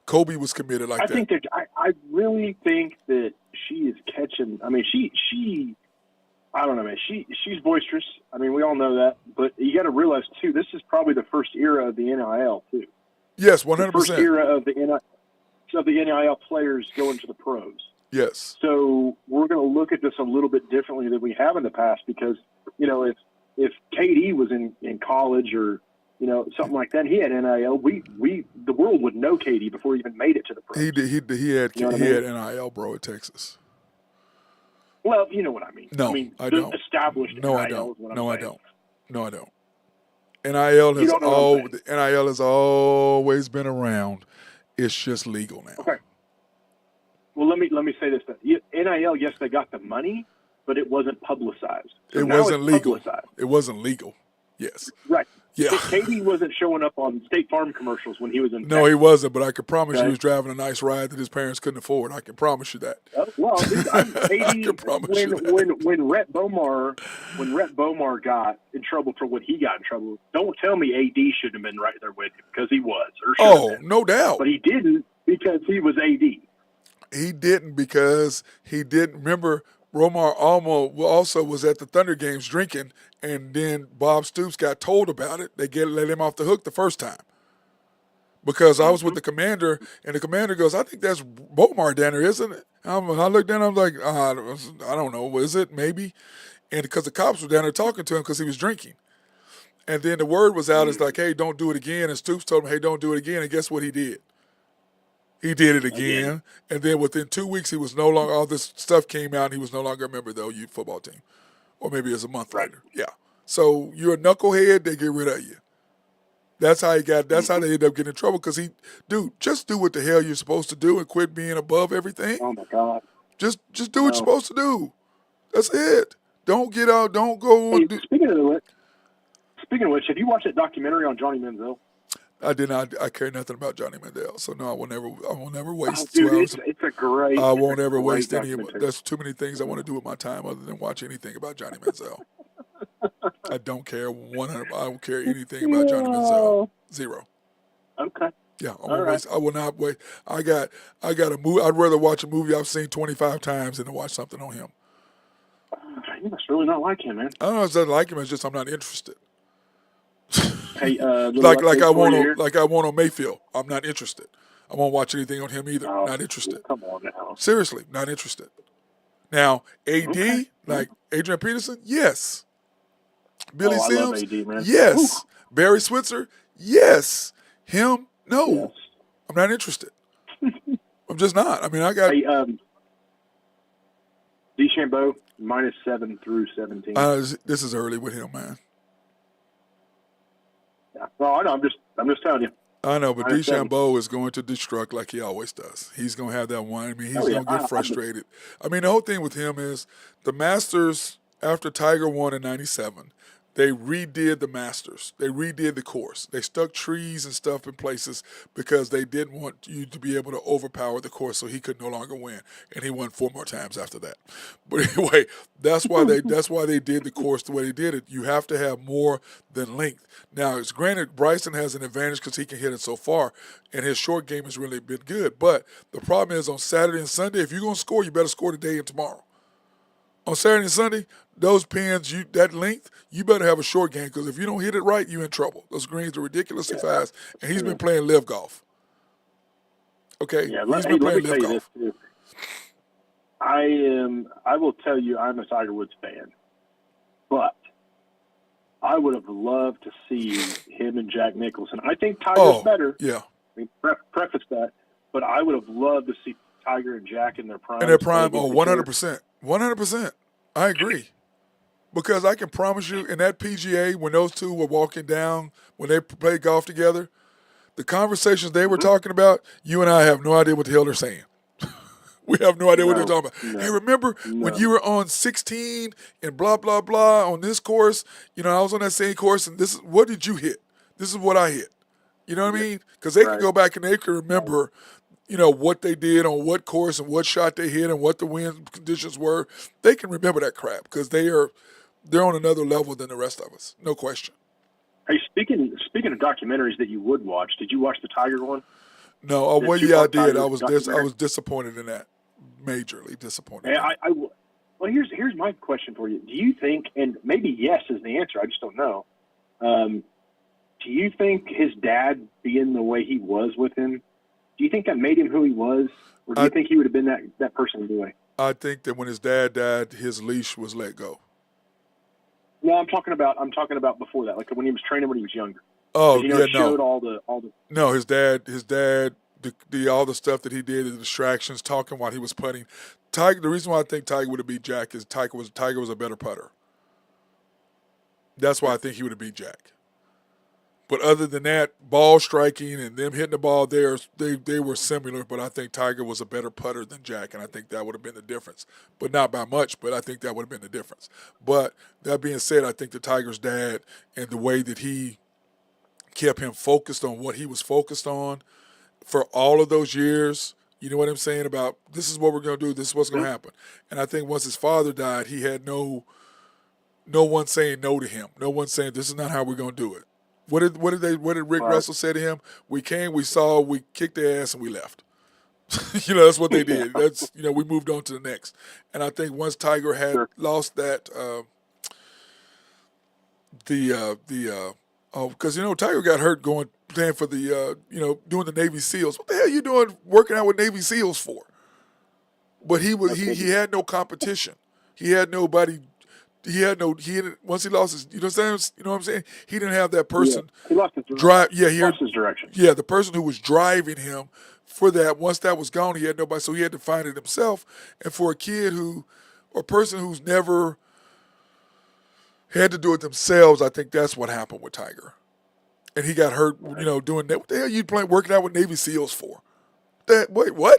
Speaker 2: Kobe was committed like that.
Speaker 3: I really think that she is catching. I mean, she. I don't know, man. She's boisterous. I mean, we all know that. But you got to realize too, this is probably the first era of the NIL too.
Speaker 2: Yes, 100%.
Speaker 3: First era of the NIL players going to the pros.
Speaker 2: Yes.
Speaker 3: So we're going to look at this a little bit differently than we have in the past because, you know, if KD was in college or, you know, something like that, he had NIL, the world would know KD before he even made it to the pros.
Speaker 2: He had NIL, bro, at Texas.
Speaker 3: Well, you know what I mean.
Speaker 2: No,
Speaker 3: I mean,
Speaker 2: I don't.
Speaker 3: Established
Speaker 2: No,
Speaker 3: NIL
Speaker 2: I don't.
Speaker 3: is what I'm
Speaker 2: No, I
Speaker 3: saying.
Speaker 2: don't. No, I don't. NIL has always been around. It's just legal now.
Speaker 3: Okay. Well, let me say this. NIL, yes, they got the money, but it wasn't publicized. So
Speaker 2: it
Speaker 3: now
Speaker 2: wasn't
Speaker 3: it's
Speaker 2: legal.
Speaker 3: publicized.
Speaker 2: It wasn't legal. Yes.
Speaker 3: Right.
Speaker 2: Yeah.
Speaker 3: KD wasn't showing up on State Farm commercials when he was in.
Speaker 2: No, he wasn't. But I can promise you, he was driving a nice ride that his parents couldn't afford. I can promise you that.
Speaker 3: Well, KD,
Speaker 2: I can promise you that.
Speaker 3: when Rhett Bomar got in trouble for what he got in trouble, don't tell me AD shouldn't have been right there with him because he was. Or should have been.
Speaker 2: No doubt.
Speaker 3: But he didn't because he was AD.
Speaker 2: He didn't because he didn't remember. Romar also was at the Thunder games drinking, and then Bob Stoops got told about it. They let him off the hook the first time because I was with the commander, and the commander goes, "I think that's Bomar down there, isn't it?" I looked down, I was like, "I don't know, is it? Maybe." and because the cops were down there talking to him because he was drinking. And then the word was out, it's like, hey, don't do it again. And Stoops told him, hey, don't do it again. And guess what he did? He did it again. And then within 2 weeks, he was no longer, all this stuff came out, and he was no longer a member of the OU football team. Or maybe it was a month later. Yeah. So you're a knucklehead, they get rid of you. That's how that's how they end up getting in trouble because just do what the hell you're supposed to do and quit being above everything.
Speaker 3: Oh my God.
Speaker 2: Just do what you're supposed to do. That's it. Don't get out, don't go.
Speaker 3: Hey, speaking of which, have you watched that documentary on Johnny Manziel?
Speaker 2: I did not. I care nothing about Johnny Mandel, so no, I will never waste
Speaker 3: Dude,
Speaker 2: 2 hours.
Speaker 3: it's a great.
Speaker 2: I won't ever waste any.
Speaker 3: documentary.
Speaker 2: There's too many things I want to do with my time other than watch anything about Johnny Manziel. I don't care 100. I don't care anything about Johnny Manziel. Zero.
Speaker 3: Okay.
Speaker 2: Yeah, I will not wait. I got a movie. I'd rather watch a movie I've seen 25 times than to watch something on him.
Speaker 3: You must really not like him, man.
Speaker 2: I don't know if I like him. It's just I'm not interested.
Speaker 3: Hey,
Speaker 2: like I want on Mayfield. I'm not interested. I won't watch anything on him either.
Speaker 3: Oh,
Speaker 2: not interested.
Speaker 3: Come on now.
Speaker 2: Seriously, not interested. Now, AD, like Adrian Peterson, yes. Billy Sims,
Speaker 3: I love AD, man.
Speaker 2: yes. Barry Switzer, yes. Him, no.
Speaker 3: Yes.
Speaker 2: I'm not interested. I'm just not. I mean, I got.
Speaker 3: Hey, DeChambeau, -7 through 17.
Speaker 2: This is early with him, man.
Speaker 3: Yeah. Well, I know. I'm just telling you.
Speaker 2: I know, but
Speaker 3: -7.
Speaker 2: DeChambeau is going to destruct like he always does. He's going to have that one. I mean, he's going to get frustrated. I mean, the whole thing with him is the Masters, after Tiger won in 97, they redid the Masters. They redid the course. They stuck trees and stuff in places because they didn't want you to be able to overpower the course so he could no longer win. And he won 4 more times after that. But anyway, that's why they did the course the way they did it. You have to have more than length. Now, it's granted Bryson has an advantage because he can hit it so far, and his short game has really been good. But the problem is on Saturday and Sunday, if you're going to score, you better score today and tomorrow. On Saturday and Sunday, those pins, that length, you better have a short game because if you don't hit it right, you're in trouble. Those greens are ridiculously fast, and he's been playing live golf. Okay, he's been playing live golf.
Speaker 3: I will tell you, I'm a Tiger Woods fan, but I would have loved to see him and Jack Nicholson. I think Tiger's better.
Speaker 2: Yeah.
Speaker 3: I mean, preface that, but I would have loved to see Tiger and Jack in their prime.
Speaker 2: 100%. 100%. I agree. Because I can promise you, in that PGA, when those two were walking down, when they played golf together, the conversations they were talking about, you and I have no idea what the hell they're saying. We have no idea what they're talking about. Hey, remember when you were on 16 and blah, blah, blah on this course? You know, I was on that same course, and what did you hit? This is what I hit. You know what I mean? Because they can go back and they can remember, you know, what they did on what course and what shot they hit and what the wind conditions were. They can remember that crap because they're on another level than the rest of us. No question.
Speaker 3: Hey, speaking of documentaries that you would watch, did you watch the Tiger one?
Speaker 2: No, I did. I was disappointed in that. Majorly disappointed.
Speaker 3: Hey, well, here's my question for you. Do you think, and maybe yes is the answer, I just don't know. Do you think his dad being the way he was with him, do you think that made him who he was, or do you think he would have been that person anyway? I
Speaker 2: think that when his dad died, his leash was let go.
Speaker 3: No, I'm talking about before that, like when he was training when he was younger.
Speaker 2: Oh,
Speaker 3: showed all the.
Speaker 2: No, his dad, all the stuff that he did, the distractions, talking while he was putting. Tiger. The reason why I think Tiger would have beat Jack is Tiger was a better putter. That's why I think he would have beat Jack. But other than that, ball striking and them hitting the ball there, they were similar, but I think Tiger was a better putter than Jack, and I think that would have been the difference. But not by much, but I think that would have been the difference. But that being said, I think the Tiger's dad and the way that he kept him focused on what he was focused on for all of those years, you know what I'm saying, about this is what we're going to do, this is what's going to happen. And I think once his father died, he had no one saying no to him, no one saying this is not how we're going to do it. What did Rick Russell say to him? We came, we saw, we kicked their ass, and we left. You know, that's what they did. That's, you know, we moved on to the next. And I think once Tiger had lost that, because you know Tiger got hurt playing for the, doing the Navy SEALs. What the hell are you doing working out with Navy SEALs for? But he had no competition. He had nobody he had no. He had, once he lost his. You know what I'm saying? You know what I'm saying? He didn't have that
Speaker 3: Yeah.
Speaker 2: person
Speaker 3: He lost his direction.
Speaker 2: drive. Yeah, he
Speaker 3: Lost his direction.
Speaker 2: yeah, the person who was driving him for that. Once that was gone, he had nobody, so he had to find it himself. And for a kid who, or a person who's never had to do it themselves, I think that's what happened with Tiger. And he got hurt, you know, doing that. What the hell you playing working out with Navy SEALs for? That wait, what?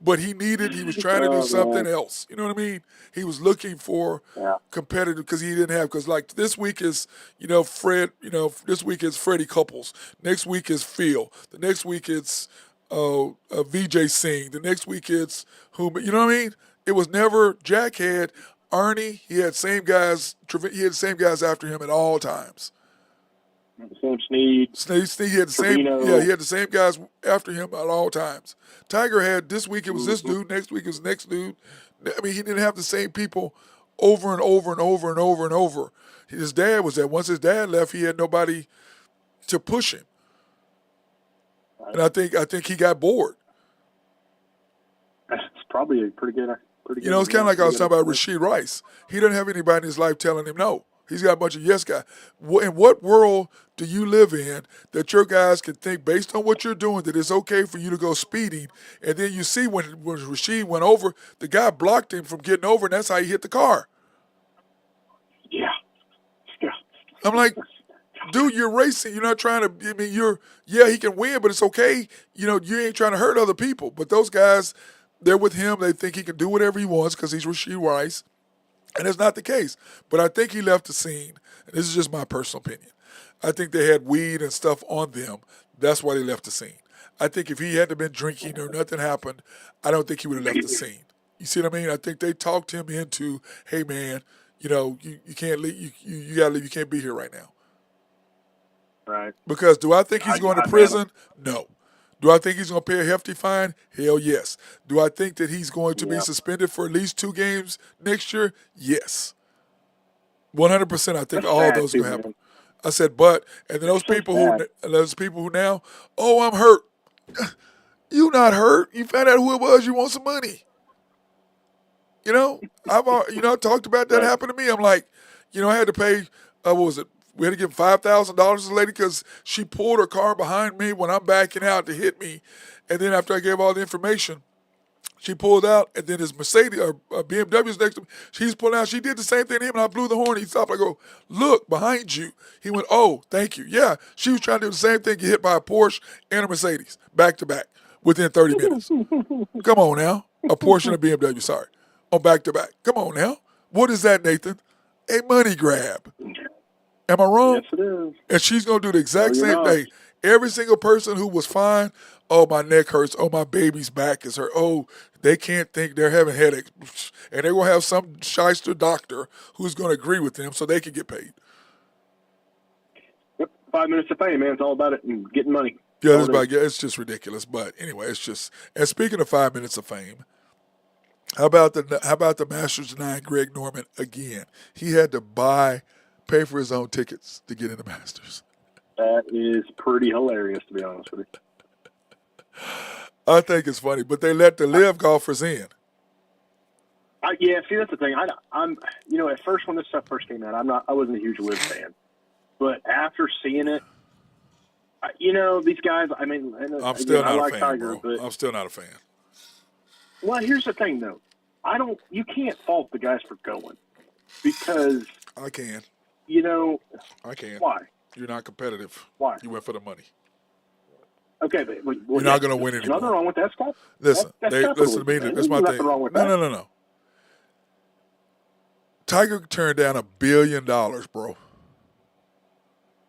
Speaker 2: But he was trying to do
Speaker 3: Oh,
Speaker 2: something
Speaker 3: man.
Speaker 2: else. You know what I mean? He was looking for
Speaker 3: Yeah.
Speaker 2: competitive because he didn't have, because like this week is, you know, this week is Freddie Couples. Next week is Phil. The next week it's VJ Singh. The next week it's whom, you know what I mean? It was never, Jack had Ernie, he had he had the same guys after him at all times.
Speaker 3: Sam Snead.
Speaker 2: Snead had the same,
Speaker 3: Trevino.
Speaker 2: yeah, he had the same guys after him at all times. Tiger had this week it was this dude, next week it was the next dude. I mean, he didn't have the same people over and over and over and over and over. His dad was there. Once his dad left, he had nobody to push him, and I think he got bored.
Speaker 3: It's probably a pretty good.
Speaker 2: You know, it's kind of like I was talking about Rasheed Rice. He doesn't have anybody in his life telling him no. He's got a bunch of yes guys. In what world do you live in that your guys can think, based on what you're doing, that it's okay for you to go speeding? And then you see when Rasheed went over, the guy blocked him from getting over, and that's how he hit the car.
Speaker 3: Yeah. Yeah.
Speaker 2: I'm like, dude, you're racing. You're not trying to, I mean, he can win, but it's okay. You know, you ain't trying to hurt other people. But those guys, they're with him. They think he can do whatever he wants because he's Rasheed Rice. And it's not the case. But I think he left the scene. And this is just my personal opinion. I think they had weed and stuff on them. That's why they left the scene. I think if he hadn't been drinking or nothing happened, I don't think he would have left the scene. You see what I mean? I think they talked him into, hey, man, you know, you can't leave. You got to leave. You can't be here right now.
Speaker 3: Right.
Speaker 2: Because do I think he's going to prison? No. Do I think he's going to pay a hefty fine? Hell yes. Do I think that he's going to be suspended for at least 2 games next year? Yes. 100%. I think all those are going to happen. I said, but, and then those people who now, oh, I'm hurt. You not hurt. You found out who it was. You want some money. You know, I've talked about that happened to me. I'm like, you know, I had to pay, what was it? We had to give $5,000 to the lady because she pulled her car behind me when I'm backing out to hit me. And then after I gave all the information, she pulled out, and then his Mercedes or BMW's next to me. She's pulling out. She did the same thing to him, and I blew the horn. He stopped. I go, look, behind you. He went, oh, thank you. Yeah, she was trying to do the same thing, get hit by a Porsche and a Mercedes, back to back, within 30 minutes. Come on now. A Porsche and a BMW, sorry. On back to back. Come on now. What is that, Nathan? A money grab. Am I wrong?
Speaker 3: Yes, it is.
Speaker 2: And she's going to do the exact same
Speaker 3: not.
Speaker 2: thing. Every single person who was fine, oh, my neck hurts. Oh, my baby's back is hurt. Oh, they can't think, they're having headaches. And they're going to have some shyster doctor who's going to agree with them so they can get paid.
Speaker 3: Yep. 5 minutes of fame, man. It's all about it and getting money.
Speaker 2: Yeah, it's just ridiculous. But anyway, it's just, and speaking of 5 minutes of fame, how about the Masters 9 Greg Norman again? He had to pay for his own tickets to get in the Masters.
Speaker 3: That is pretty hilarious, to be honest with you.
Speaker 2: I think it's funny, but they let the live golfers in.
Speaker 3: Yeah, see, that's the thing. I'm, you know, at first when this stuff first came out, I wasn't a huge live fan, but after seeing it, you know, these guys. I mean,
Speaker 2: I'm still not
Speaker 3: I like
Speaker 2: a fan,
Speaker 3: Tiger,
Speaker 2: bro.
Speaker 3: but
Speaker 2: I'm still not a fan.
Speaker 3: well, here's the thing, though. You can't fault the guys for going because
Speaker 2: I can.
Speaker 3: you know
Speaker 2: I can.
Speaker 3: why?
Speaker 2: You're not competitive.
Speaker 3: Why?
Speaker 2: You went for the money.
Speaker 3: Okay, but
Speaker 2: You're not going to win
Speaker 3: there's
Speaker 2: anymore.
Speaker 3: nothing wrong with that stuff.
Speaker 2: Listen,
Speaker 3: That's
Speaker 2: listen to me.
Speaker 3: capitalism, man.
Speaker 2: That's my
Speaker 3: There's nothing
Speaker 2: thing.
Speaker 3: wrong with that.
Speaker 2: No. Tiger turned down $1 billion, bro.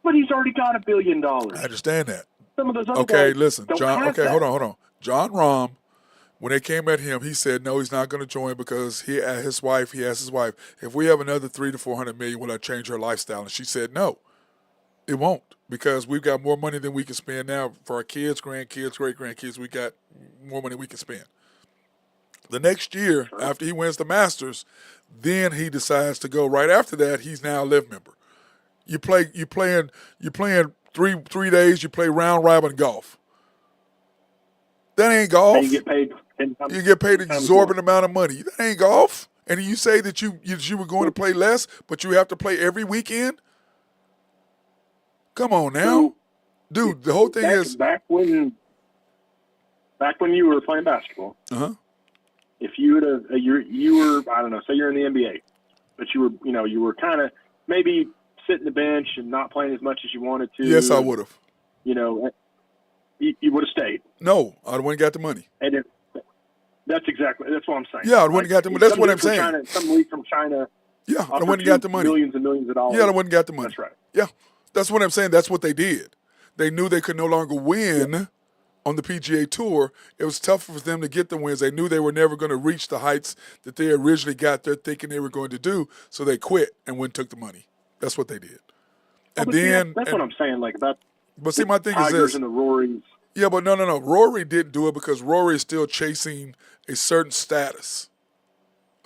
Speaker 3: But he's already got $1 billion.
Speaker 2: I understand that.
Speaker 3: Some of those other
Speaker 2: Okay,
Speaker 3: guys
Speaker 2: listen,
Speaker 3: don't
Speaker 2: John.
Speaker 3: have
Speaker 2: Okay,
Speaker 3: that.
Speaker 2: hold on. John Rahm, when they came at him, he said no, he's not going to join because he asked his wife, if we have another $300 to $400 million, will I change her lifestyle? And she said no, it won't, because we've got more money than we can spend now for our kids, grandkids, great grandkids. We got more money we can spend. The next year, after he wins the Masters, then he decides to go. Right after that, he's now a live member. You playing 3 days. You play round robin golf. That ain't golf.
Speaker 3: And you get paid.
Speaker 2: You get paid an exorbitant amount of money. That ain't golf. And you say that you were going to play less, but you have to play every weekend? Come on now.
Speaker 3: So
Speaker 2: Dude, the whole thing is
Speaker 3: back when you were playing basketball,
Speaker 2: uh-huh.
Speaker 3: if you would have you were I don't know, say you're in the NBA, but you were kind of maybe sitting the bench and not playing as much as you wanted to.
Speaker 2: Yes, I would have.
Speaker 3: You know, you would have stayed.
Speaker 2: No, I wouldn't got the money.
Speaker 3: And that's what I'm saying.
Speaker 2: Yeah, I wouldn't got the money. That's what I'm saying.
Speaker 3: Some league from China.
Speaker 2: Yeah, I wouldn't got the money.
Speaker 3: Millions and millions of dollars.
Speaker 2: Yeah, I wouldn't got the money.
Speaker 3: That's right.
Speaker 2: Yeah, that's what I'm saying. That's what they did. They knew they could no longer win on the PGA Tour. It was tough for them to get the wins. They knew they were never going to reach the heights that they originally got there thinking they were going to do, so they quit and went and took the money. That's what they did. And then
Speaker 3: that's what I'm saying. Like about.
Speaker 2: But see, my thing is
Speaker 3: Tigers
Speaker 2: this.
Speaker 3: And the Rorys.
Speaker 2: Yeah, but no. Rory didn't do it because Rory is still chasing a certain status.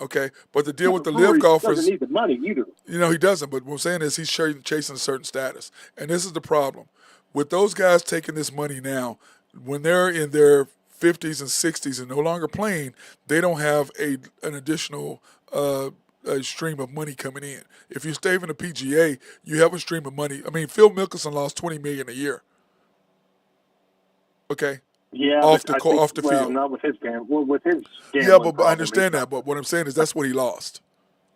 Speaker 2: Okay, but the deal with the live golfers
Speaker 3: doesn't need the money either.
Speaker 2: He doesn't. But what I'm saying is he's chasing a certain status, and this is the problem with those guys taking this money now. When they're in their 50s and 60s and no longer playing, they don't have an additional a stream of money coming in. If you stay in the PGA, you have a stream of money. I mean, Phil Mickelson lost $20 million a year. Okay.
Speaker 3: Yeah,
Speaker 2: off the field.
Speaker 3: Well, not with his game. Well, with his
Speaker 2: yeah, but I understand that. But what I'm saying is that's what he lost.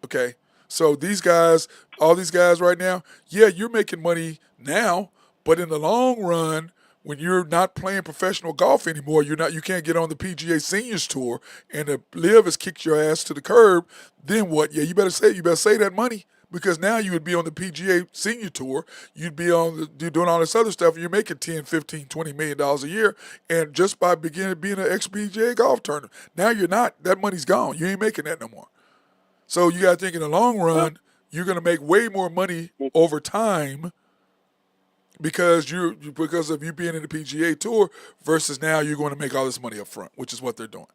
Speaker 2: Okay. So these guys, all these guys right now, yeah, you're making money now, but in the long run, when you're not playing professional golf anymore, you can't get on the PGA Seniors Tour, and the LIV has kicked your ass to the curb. Then what? Yeah, you better save that money. Because now you would be on the PGA Senior Tour, you'd be doing all this other stuff, and you're making $10, $15, $20 million a year, and just by beginning being an ex-PGA golf tournament. Now you're not. That money's gone. You ain't making that no more. So you got to think in the long run, you're going to make way more money over time because of you being in the PGA Tour versus now you're going to make all this money up front, which is what they're doing.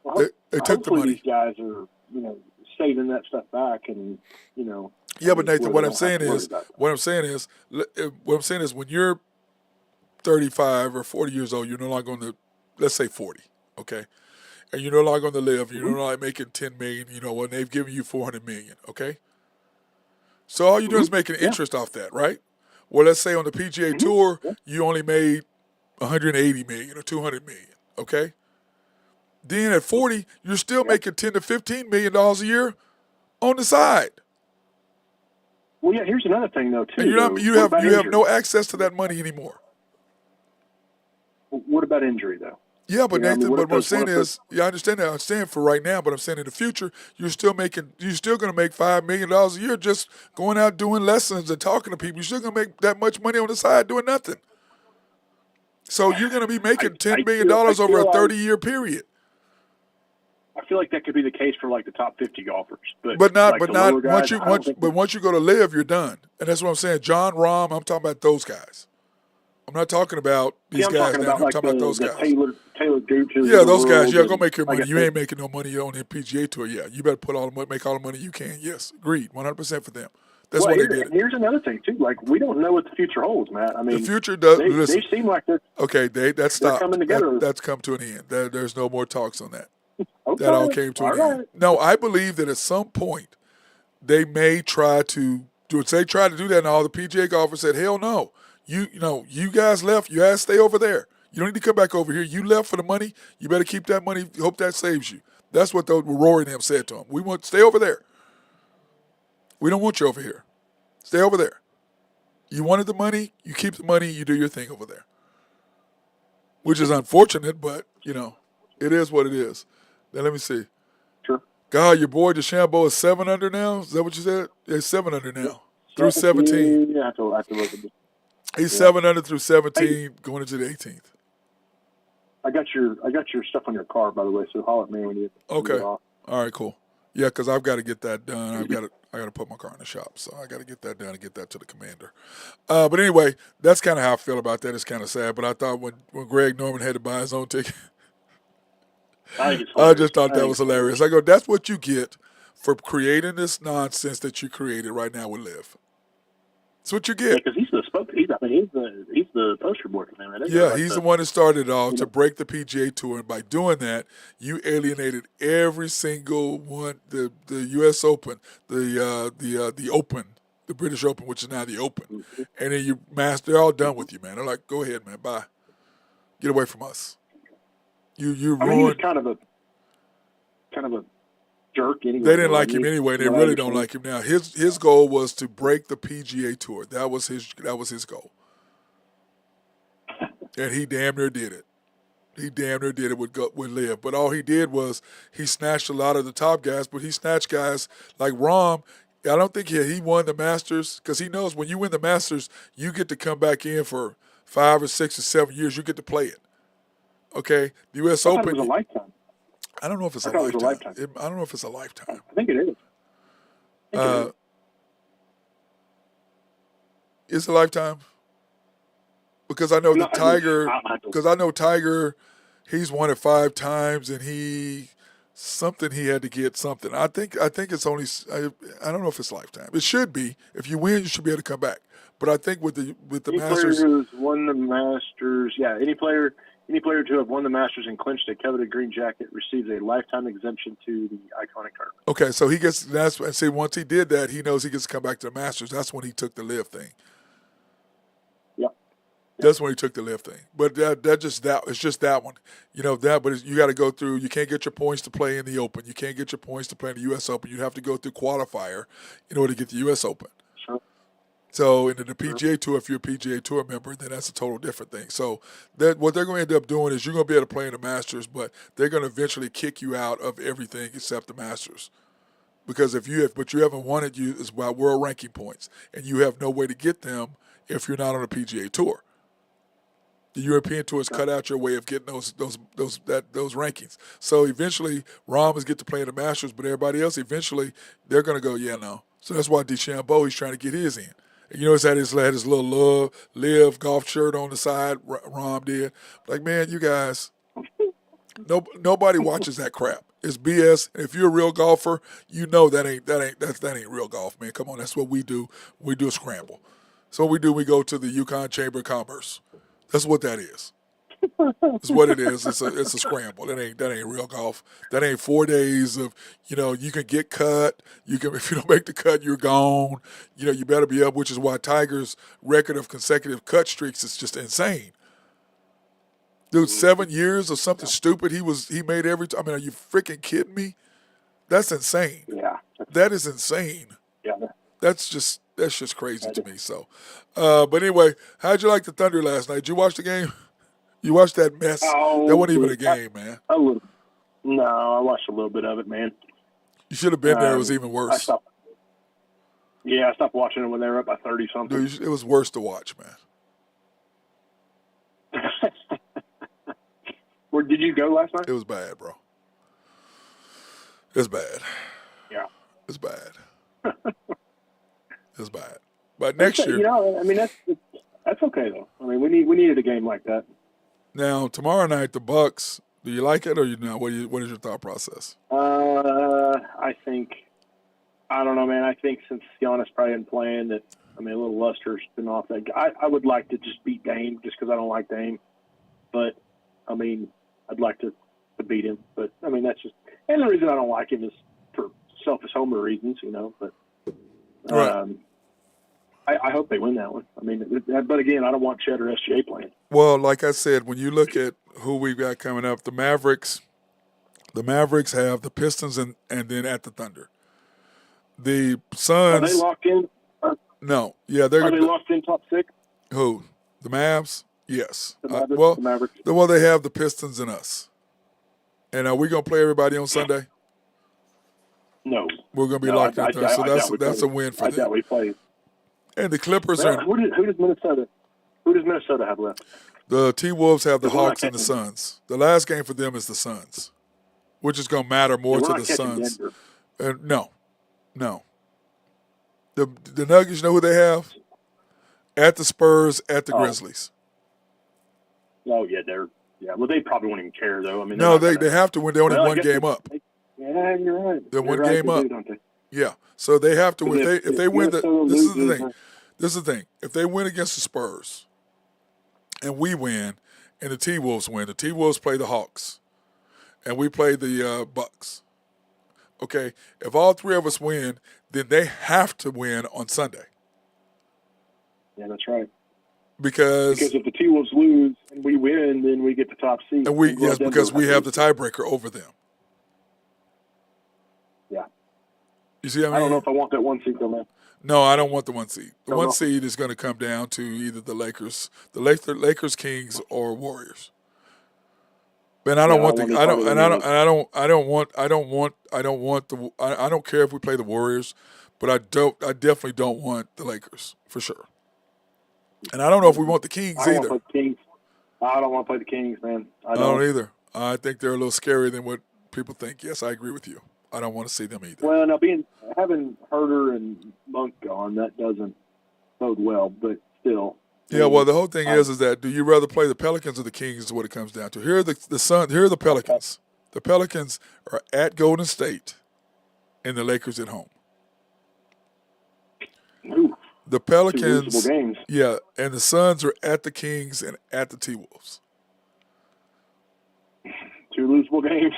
Speaker 3: Well,
Speaker 2: they took the money.
Speaker 3: These guys are, saving that stuff back, and
Speaker 2: Yeah, but Nathan, what I'm saying is when you're 35 or 40 years old, you're no longer going to, let's say 40, okay, and you're no longer going to live. You're no longer making $10 million. When they've given you $400 million, okay. So all you're doing is making interest off that, right? Well, let's say on the PGA Tour, you only made $180 million or $200 million, okay. Then at 40, you're still making $10 to $15 million a year on the side.
Speaker 3: Well, yeah. Here's another thing, though, too.
Speaker 2: And you have no access to that money anymore.
Speaker 3: What about injury, though?
Speaker 2: Yeah, but Nathan, but what I'm saying is, I understand that. I'm saying for right now, but I'm saying in the future, you're still going to make $5 million a year just going out doing lessons and talking to people. You're still going to make that much money on the side doing nothing. So you're going to be making $10 million over a 30-year period.
Speaker 3: I feel like that could be the case for like the top 50 golfers, but
Speaker 2: once you go to live, you're done, and that's what I'm saying. John Rahm, I'm talking about those guys. I'm not talking about these guys now. I'm talking about those guys.
Speaker 3: Taylor Gooch.
Speaker 2: Yeah, those guys. Yeah, go make your money. You ain't making no money on the PGA Tour. Yeah, you better make all the money you can. Yes, agreed, 100% for them. That's why they did it.
Speaker 3: Here's another thing too. Like we don't know what the future holds, Matt. I mean,
Speaker 2: the future does.
Speaker 3: They seem like they're
Speaker 2: okay. That's stopped.
Speaker 3: Coming together.
Speaker 2: That's come to an end. There's no more talks on that.
Speaker 3: Okay.
Speaker 2: That all came to an end. No, I believe that at some point they may try to do it. They tried to do that, and all the PGA golfers said, "Hell no! You guys left. You guys stay over there. You don't need to come back over here. You left for the money. You better keep that money. Hope that saves you." That's what Rory and them said to him. We want stay over there. We don't want you over here. Stay over there. You wanted the money. You keep the money. You do your thing over there. Which is unfortunate, but it is what it is. Now let me see.
Speaker 3: Sure.
Speaker 2: God, your boy DeChambeau is 7 under now. Is that what you said? Yeah, he's 7 under now through 17.
Speaker 3: Yeah, I have to look at this.
Speaker 2: He's 7 under through 17, going into the 18th.
Speaker 3: I got your stuff on your car, by the way. So holler at me when you.
Speaker 2: Okay. All right. Cool. Yeah, because I've got to get that done. I got to put my car in the shop, so I got to get that done and get that to the commander. But anyway, that's kind of how I feel about that. It's kind of sad, but I thought when Greg Norman had to buy his own ticket. I just thought that was hilarious. I go, that's what you get for creating this nonsense that you created right now with Liv. That's what you
Speaker 4: Yeah,
Speaker 2: get.
Speaker 4: because he's the he's the poster boy for them. Right?
Speaker 2: Yeah, he's the one that started it all to break the PGA Tour, and by doing that, you alienated every single one. The U.S. Open, the Open, the British Open, which is now the Open,
Speaker 4: Mm-hmm.
Speaker 2: and then they're all done with you, man. They're like, go ahead, man, bye, get away from us. You
Speaker 4: I mean, he was
Speaker 2: ruined.
Speaker 4: kind of a jerk anyway.
Speaker 2: They didn't like him anyway. They really don't like him now. His goal was to break the PGA Tour. That was his goal, and he damn near did it. He damn near did it with Liv. But all he did was he snatched a lot of the top guys, but he snatched guys like Rahm. I don't think he won the Masters because he knows when you win the Masters, you get to come back in for 5 or 6 or 7 years. You get to play it. Okay? The U.S.
Speaker 4: I thought
Speaker 2: Open.
Speaker 4: it was a lifetime.
Speaker 2: I don't know if it's
Speaker 4: I
Speaker 2: a
Speaker 4: thought it was a
Speaker 2: lifetime.
Speaker 4: lifetime.
Speaker 2: I don't know if it's a lifetime.
Speaker 4: I think it is.
Speaker 2: It's a lifetime? Because I know Tiger, he's won it 5 times, and he had to get something. I think it's only. I don't know if it's lifetime. It should be. If you win, you should be able to come back. But I think with the
Speaker 4: any
Speaker 2: Masters,
Speaker 4: player who's won the Masters, any player to have won the Masters and clinched a coveted green jacket receives a lifetime exemption to the iconic tournament.
Speaker 2: okay, so he gets and see once he did that, he knows he gets to come back to the Masters. That's when he took the live thing. That's when he took the lift thing. But it's just that one. You know, but you got to go through, you can't get your points to play in the Open. You can't get your points to play in the U.S. Open. You have to go through qualifier in order to get the U.S. Open.
Speaker 4: Sure.
Speaker 2: So in the PGA Tour, if you're a PGA Tour member, then that's a total different thing. So what they're going to end up doing is you're going to be able to play in the Masters, but they're going to eventually kick you out of everything except the Masters. Because but you haven't won it, it's about world ranking points, and you have no way to get them if you're not on a PGA Tour. The European Tour has cut out your way of getting those rankings. So eventually, Rahm is get to play in the Masters, but everybody else eventually they're going to go, yeah, no. So that's why DeChambeau, he's trying to get his in. And you know, he's had his little live golf shirt on the side. Rahm did. Like, man, you guys, nobody watches that crap. It's BS. And if you're a real golfer, you know that ain't real golf, man. Come on, that's what we do. We do a scramble. So what we do, we go to the Yukon Chamber of Commerce. That's what that is. It's what it is. It's a scramble. That ain't real golf. That ain't 4 days of, you can get cut. If you don't make the cut, you're gone. You better be up, which is why Tiger's record of consecutive cut streaks is just insane. Dude, 7 years of something stupid he made every time. I mean, are you freaking kidding me? That's insane.
Speaker 4: Yeah.
Speaker 2: That is insane.
Speaker 4: Yeah.
Speaker 2: That's just crazy to me. So, but anyway, how'd you like the Thunder last night? Did you watch the game? You watched that mess? That wasn't even a game, man.
Speaker 4: A little. No, I watched a little bit of it, man.
Speaker 2: You should have been there. It was even worse.
Speaker 4: I stopped watching it when they were up by 30-something.
Speaker 2: Dude, it was worse to watch, man.
Speaker 4: Where did you go last night?
Speaker 2: It was bad, bro. It's bad.
Speaker 4: Yeah.
Speaker 2: It's bad. It's bad. But next year,
Speaker 4: I mean that's okay though. I mean we needed a game like that.
Speaker 2: Now tomorrow night, the Bucks. Do you like it or you not? What is your thought process?
Speaker 4: I don't know, man. I think since Giannis probably isn't playing, that a little luster's been off that. I would like to just beat Dame just because I don't like Dame, but I'd like to beat him. But that's just, and the reason I don't like him is for selfish homer reasons, But
Speaker 2: Right.
Speaker 4: I hope they win that one. But again, I don't want Chet or SGA playing.
Speaker 2: Well, like I said, when you look at who we've got coming up, the Mavericks have the Pistons and then at the Thunder. The Suns.
Speaker 4: Are they locked in?
Speaker 2: No. Yeah,
Speaker 4: Are they locked in top 6?
Speaker 2: Who? The Mavs? Yes.
Speaker 4: The Mavericks.
Speaker 2: Well, they have the Pistons and us. And are we going to play everybody on Sunday?
Speaker 4: No.
Speaker 2: We're going to be locked in there. So that's a win for them.
Speaker 4: I doubt we play.
Speaker 2: And the Clippers are.
Speaker 4: Who does Minnesota have left?
Speaker 2: The T-Wolves have the Hawks and the Suns. The last game for them is the Suns, which is going to matter more to the Suns. No. The Nuggets, you know who they have? At the Spurs, at the Grizzlies.
Speaker 4: Oh, yeah, well, they probably won't even care, though.
Speaker 2: No, they have to win. They're only one game up.
Speaker 4: Yeah, you're right.
Speaker 2: They're one game up.
Speaker 4: Don't they?
Speaker 2: Yeah, so they have to win. If they win this is the thing. This is the thing. If they win against the Spurs and we win and the T-Wolves win, the T-Wolves play the Hawks and we play the Bucks. Okay? If all three of us win, then they have to win on Sunday.
Speaker 4: Yeah, that's right.
Speaker 2: Because
Speaker 4: if the T-Wolves lose and we win, then we get the top seed.
Speaker 2: and because we have the tiebreaker over them.
Speaker 4: Yeah.
Speaker 2: You see what I mean?
Speaker 4: I don't know if I want that 1 seed though, man.
Speaker 2: No, I don't want the 1 seed. The
Speaker 4: Don't
Speaker 2: 1
Speaker 4: know.
Speaker 2: seed is going to come down to either the Lakers, Kings, or Warriors. And I don't want the I don't and I don't and I don't I don't want I don't want I don't want the I don't care if we play the Warriors, but I definitely don't want the Lakers for sure. And I don't know if we want the Kings
Speaker 4: I don't
Speaker 2: either.
Speaker 4: want to play the Kings. I don't want to play the Kings, man. I
Speaker 2: I
Speaker 4: don't.
Speaker 2: don't either. I think they're a little scarier than what people think. Yes, I agree with you. I don't want to see them either.
Speaker 4: Well, now having Herter and Monk gone, that doesn't bode well, but still.
Speaker 2: Yeah, well, the whole thing is that do you rather play the Pelicans or the Kings is what it comes down to. Here are the Pelicans. The Pelicans are at Golden State and the Lakers at home.
Speaker 4: Ooh,
Speaker 2: The
Speaker 4: two
Speaker 2: Pelicans,
Speaker 4: losable games.
Speaker 2: yeah, and the Suns are at the Kings and at the T-Wolves.
Speaker 4: Two losable games.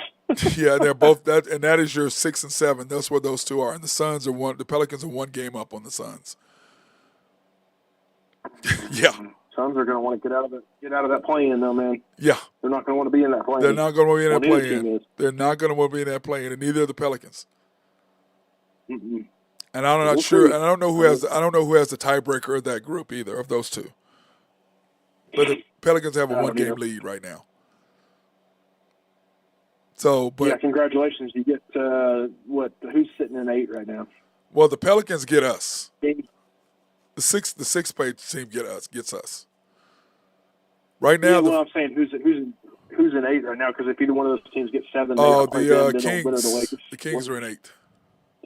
Speaker 2: Yeah, they're both that, and that is your 6 and 7. That's where those two are. And the Pelicans are 1 game up on the Suns. Yeah.
Speaker 4: Suns are going to want to get out of that play-in, though, man.
Speaker 2: Yeah.
Speaker 4: They're not going to want to be in that play-in.
Speaker 2: They're not going to be in that
Speaker 4: Well, neither team
Speaker 2: play-in.
Speaker 4: is.
Speaker 2: They're not going to want to be in that play-in, and neither are the Pelicans.
Speaker 4: Mm-mm.
Speaker 2: And I'm not
Speaker 4: We'll
Speaker 2: sure.
Speaker 4: see.
Speaker 2: And I don't know who has the tiebreaker of that group either of those two. But the Pelicans have a
Speaker 4: I don't
Speaker 2: 1 game
Speaker 4: either.
Speaker 2: lead right now. So, but
Speaker 4: Yeah, congratulations. You get who's sitting in 8 right now?
Speaker 2: well, the Pelicans get us.
Speaker 4: Maybe.
Speaker 2: The sixth place team gets us. Right now,
Speaker 4: Yeah, well, I'm saying who's in 8 right now? Because if either one of those teams gets 7,
Speaker 2: the
Speaker 4: Kings.
Speaker 2: Kings. The Kings are in 8.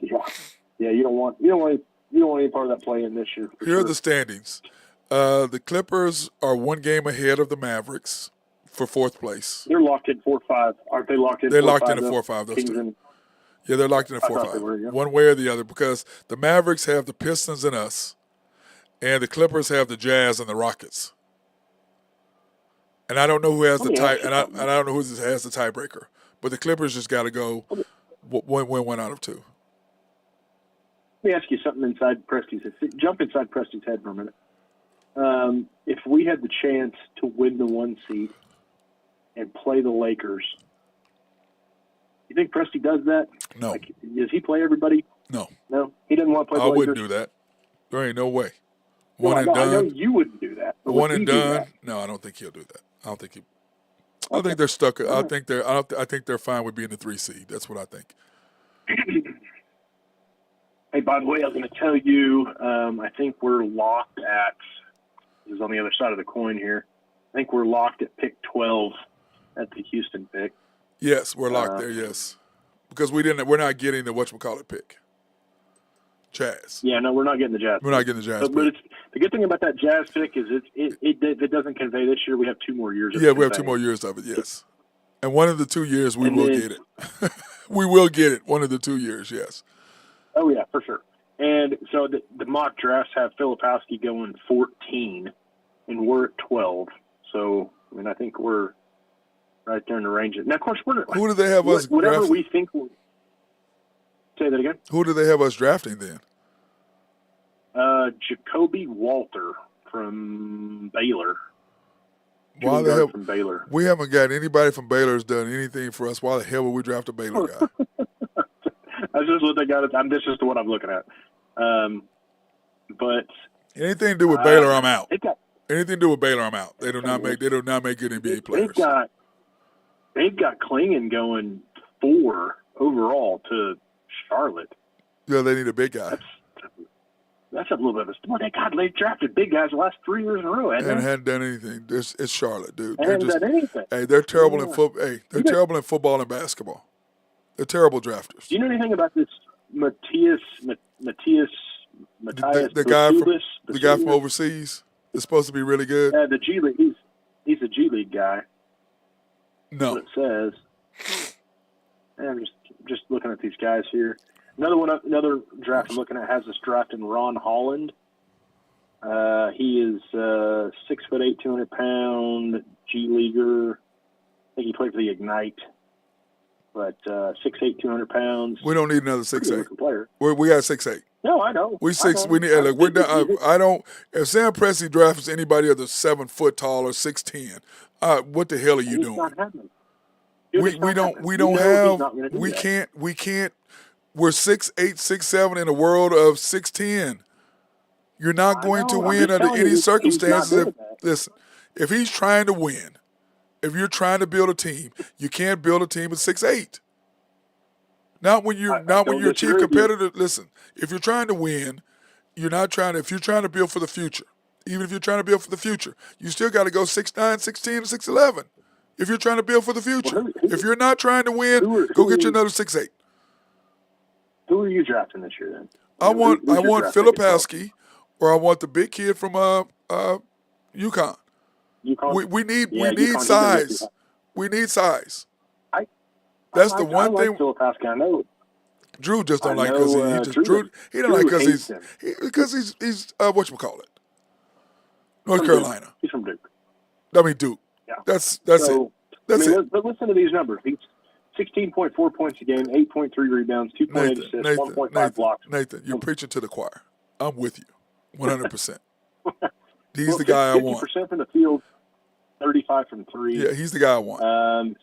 Speaker 4: Yeah. You don't want any part of that play in this year.
Speaker 2: Here are the standings. The Clippers are 1 game ahead of the Mavericks for 4th place.
Speaker 4: They're locked in 4-5, aren't they? Locked in.
Speaker 2: They're
Speaker 4: 4-5,
Speaker 2: locked in at
Speaker 4: though?
Speaker 2: 4-5. Those
Speaker 4: Kings
Speaker 2: two.
Speaker 4: and
Speaker 2: Yeah, they're locked in at
Speaker 4: I thought they
Speaker 2: 4-5.
Speaker 4: were, yeah.
Speaker 2: One way or the other, because the Mavericks have the Pistons and us, and the Clippers have the Jazz and the Rockets. And I don't know who has the tie, and I don't know who has the tiebreaker. But the Clippers just got to go win 1 out of 2.
Speaker 4: Let me ask you something inside Presti's head. Jump inside Presti's head for a minute. If we had the chance to win the 1 seed and play the Lakers, you think Presti does that?
Speaker 2: No.
Speaker 4: Does he play everybody?
Speaker 2: No.
Speaker 4: No? He doesn't want to play the
Speaker 2: I
Speaker 4: Lakers?
Speaker 2: wouldn't do that. There ain't no way.
Speaker 4: No,
Speaker 2: One and
Speaker 4: I know
Speaker 2: done.
Speaker 4: you wouldn't do that. But
Speaker 2: One
Speaker 4: would he
Speaker 2: and
Speaker 4: do
Speaker 2: done.
Speaker 4: that?
Speaker 2: No, I don't think he'll do that. I think they're stuck. I think they're fine with being the 3 seed. That's what I think.
Speaker 4: Hey, by the way, I was going to tell you, I think we're locked at, this is on the other side of the coin here, I think we're locked at pick 12 at the Houston pick.
Speaker 2: Yes, we're locked there. Yes, because we're not getting the whatchamacallit pick. Jazz.
Speaker 4: Yeah, no, we're not getting the Jazz.
Speaker 2: We're not getting the Jazz
Speaker 4: But
Speaker 2: pick.
Speaker 4: it's, the good thing about that Jazz pick is it doesn't convey this year. We have 2 more years of
Speaker 2: Yeah, we have
Speaker 4: conveying.
Speaker 2: 2 more years of it. Yes, and one of the 2 years we
Speaker 4: And
Speaker 2: will
Speaker 4: then-
Speaker 2: get it. We will get it. One of the 2 years. Yes.
Speaker 4: Oh, yeah, for sure. And so the mock drafts have Filipowski going 14, and we're at 12. So, I mean, I think we're right there in the range. Now, of course,
Speaker 2: Who do they have us
Speaker 4: whatever
Speaker 2: drafting?
Speaker 4: we think we'll – say that again?
Speaker 2: Who do they have us drafting then?
Speaker 4: Jacoby Walter from Baylor.
Speaker 2: Why
Speaker 4: Shooting
Speaker 2: the
Speaker 4: guard
Speaker 2: hell?
Speaker 4: from Baylor.
Speaker 2: We haven't got anybody from Baylor who's done anything for us. Why the hell would we draft a Baylor guy?
Speaker 4: That's just what they got. This is what I'm looking at. But
Speaker 2: Anything to do with Baylor, I'm out.
Speaker 4: they've got
Speaker 2: Anything to do with Baylor, I'm out. They do not make good NBA players.
Speaker 4: they've got Klingon going 4 overall to Charlotte.
Speaker 2: Yeah, they need a big guy.
Speaker 4: That's a little bit of a. Well, they drafted big guys the last 3 years in a row,
Speaker 2: And
Speaker 4: hasn't they?
Speaker 2: hadn't done anything. It's Charlotte, dude.
Speaker 4: They
Speaker 2: They're
Speaker 4: haven't
Speaker 2: just
Speaker 4: done anything.
Speaker 2: hey, they're terrible in
Speaker 4: Yeah.
Speaker 2: football. Hey, they're terrible in football and basketball. They're terrible drafters.
Speaker 4: Do you know anything about this Matthias?
Speaker 2: The guy
Speaker 4: Vassoulis?
Speaker 2: the guy from overseas is supposed to be really good.
Speaker 4: The G League. He's a G League guy.
Speaker 2: No,
Speaker 4: What it says. And I'm just looking at these guys here. Another draft I'm looking at has us drafting Ron Holland. He is 6'8", 200-pound G leaguer. I think he played for the Ignite. But 6'8", 200 pounds.
Speaker 2: We don't need another
Speaker 4: Pretty
Speaker 2: 6'8".
Speaker 4: good player.
Speaker 2: We got 6'8".
Speaker 4: No, I know.
Speaker 2: We
Speaker 4: I
Speaker 2: six.
Speaker 4: know.
Speaker 2: We need. Look, we're done. I don't. If Sam Presti drafts anybody other 7 foot tall or 6'10", what the hell are you
Speaker 4: He's
Speaker 2: doing?
Speaker 4: not happening. Dude,
Speaker 2: We
Speaker 4: it's not
Speaker 2: don't
Speaker 4: happening.
Speaker 2: we
Speaker 4: You
Speaker 2: don't
Speaker 4: know
Speaker 2: have.
Speaker 4: he's not gonna do
Speaker 2: We
Speaker 4: that.
Speaker 2: can't. We're 6'8", 6'7" in a world of 6'10". You're not
Speaker 4: I
Speaker 2: going to
Speaker 4: know. I'm
Speaker 2: win
Speaker 4: just
Speaker 2: under
Speaker 4: telling
Speaker 2: any
Speaker 4: you, he's not
Speaker 2: circumstances.
Speaker 4: doing that.
Speaker 2: Listen, if he's trying to win, if you're trying to build a team, you can't build a team with 6'8". Not when you're
Speaker 4: I
Speaker 2: when
Speaker 4: don't
Speaker 2: you're a chief
Speaker 4: disagree with you.
Speaker 2: competitor. Listen, if you're trying to win, you're not trying to. If you're trying to build for the future, even if you're trying to build for the future, you still got to go 6'9", 6'10", 6'11". If you're trying to build for the future,
Speaker 4: Well,
Speaker 2: if you're not trying to win, go get you another 6'8".
Speaker 4: Who are you drafting this year then?
Speaker 2: I want
Speaker 4: Who's your draft pick at 12?
Speaker 2: Filipowski, or I want the big kid from UConn.
Speaker 4: UConn?
Speaker 2: We need
Speaker 4: Yeah, UConn, he's gonna go
Speaker 2: size.
Speaker 4: too high.
Speaker 2: We need size.
Speaker 4: I
Speaker 2: That's the one
Speaker 4: I like
Speaker 2: thing.
Speaker 4: Filipowski. I know.
Speaker 2: Drew just don't
Speaker 4: I
Speaker 2: like because
Speaker 4: know,
Speaker 2: he just
Speaker 4: Drew
Speaker 2: Drew. He don't like because
Speaker 4: hates him.
Speaker 2: he's whatchamacallit, North
Speaker 4: From
Speaker 2: Carolina.
Speaker 4: Duke. He's from Duke.
Speaker 2: I mean Duke.
Speaker 4: Yeah.
Speaker 2: That's
Speaker 4: So,
Speaker 2: it. That's it.
Speaker 4: But listen to these numbers. He's 16.4 points a game, 8.3 rebounds, 2.8 assists, 1.5 blocks.
Speaker 2: Nathan, you're preaching to the choir. I'm with you, 100%. He's
Speaker 4: Well,
Speaker 2: the guy I want.
Speaker 4: 50% from the field, 35 from three.
Speaker 2: Yeah, he's the guy I want.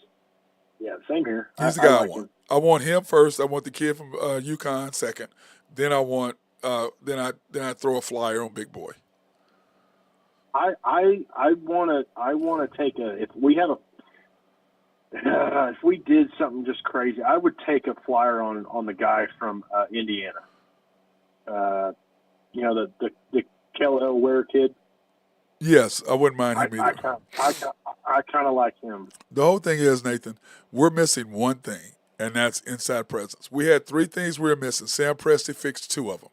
Speaker 4: Yeah, same here.
Speaker 2: He's the guy I
Speaker 4: like
Speaker 2: want.
Speaker 4: him.
Speaker 2: I want him first. I want the kid from UConn second. Then I want. Then I throw a flyer on Big Boy.
Speaker 4: I wanna take a if we have a if we did something just crazy, I would take a flyer on the guy from Indiana. The Kel Ware kid.
Speaker 2: Yes, I wouldn't mind him
Speaker 4: I
Speaker 2: either.
Speaker 4: I kind of like him.
Speaker 2: The whole thing is, Nathan, we're missing one thing, and that's inside presence. We had 3 things we were missing. Sam Presti fixed 2 of them.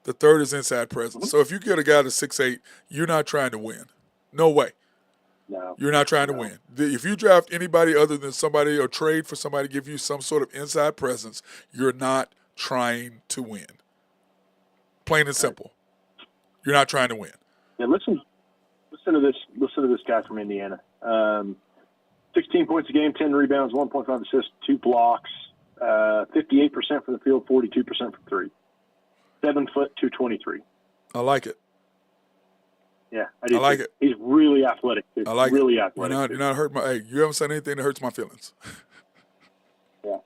Speaker 2: The third is inside presence. So if you get a guy that's 6'8", you're not trying to win. No way.
Speaker 4: No,
Speaker 2: You're not trying to win. If you draft anybody other than somebody or trade for somebody to give you some sort of inside presence, you're not trying to win. Plain and simple. You're not trying to win.
Speaker 4: Yeah, listen to this. Listen to this guy from Indiana. 16 points a game, 10 rebounds, 1.5 assists, 2 blocks, 58% from the field, 42% from three. 7 foot, 223.
Speaker 2: I like it.
Speaker 4: Yeah, I do.
Speaker 2: I like it.
Speaker 4: He's really athletic. Too.
Speaker 2: I like
Speaker 4: really
Speaker 2: it.
Speaker 4: athletic.
Speaker 2: You're not hurting my. Hey, you haven't said anything that hurts my feelings.
Speaker 4: Yeah.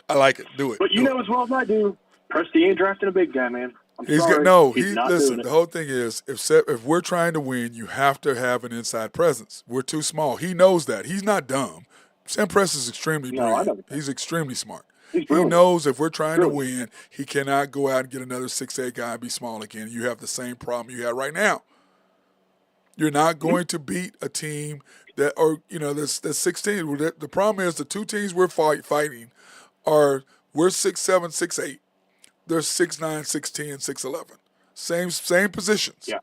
Speaker 2: I like it. Do it.
Speaker 4: But you know as well as I do, Presti ain't drafting a big guy, man. I'm
Speaker 2: He's
Speaker 4: sorry. Not
Speaker 2: listen.
Speaker 4: doing it.
Speaker 2: The whole thing is, if we're trying to win, you have to have an inside presence. We're too small. He knows that. He's not dumb. Sam Presti is extremely brilliant. He's extremely smart. He knows if we're trying to win, he cannot go out and get another 6'8" guy and be small again. You have the same problem you have right now. You're not going to beat a team that's 16. The problem is the 2 teams we're fighting we're 6'7", 6'8". They're 6'9", 6'10", 6'11". Same positions.
Speaker 4: Yeah.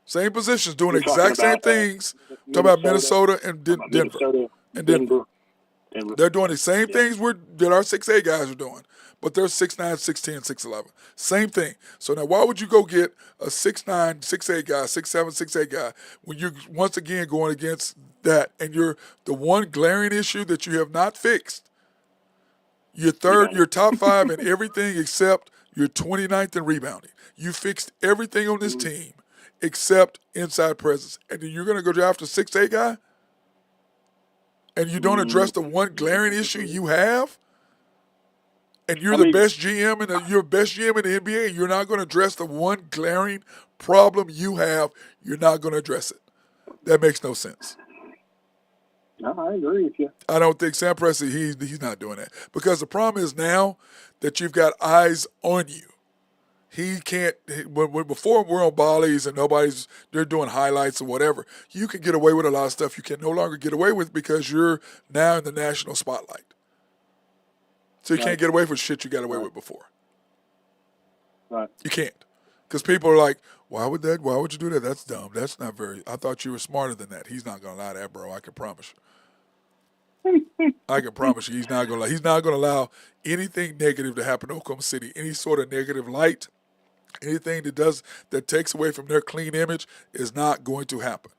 Speaker 2: Same positions, doing
Speaker 4: You're
Speaker 2: the exact same
Speaker 4: talking about,
Speaker 2: things. Talking about Minnesota and Denver.
Speaker 4: Denver.
Speaker 2: They're doing the same things that our 6'8" guys are doing, but they're 6'9", 6'10", 6'11". Same thing. So now why would you go get a 6'9", 6'8" guy, 6'7", 6'8" guy when you're once again going against that and you're the one glaring issue that you have not fixed? You're top 5 in everything except you're 29th in rebounding. You fixed everything on this team except inside presence. And then you're going to go draft a 6'8" guy? And you don't address the one glaring issue you have? And you're the best GM in the NBA, and you're not going to address the one glaring problem you have, you're not going to address it. That makes no sense.
Speaker 4: No, I agree with you.
Speaker 2: I don't think Sam Presti, he's not doing that. Because the problem is now that you've got eyes on you. He can't, before we're on Bally's and they're doing highlights or whatever, you can get away with a lot of stuff you can no longer get away with because you're now in the national spotlight. So you can't get away with shit you got away with before.
Speaker 4: Right.
Speaker 2: You can't. Because people are like, why would you do that? That's dumb. That's not I thought you were smarter than that. He's not going to allow that, bro. I can promise you. I can promise you he's not going to allow anything negative to happen to Oklahoma City. Any sort of negative light, Anything that takes away from their clean image is not going to happen.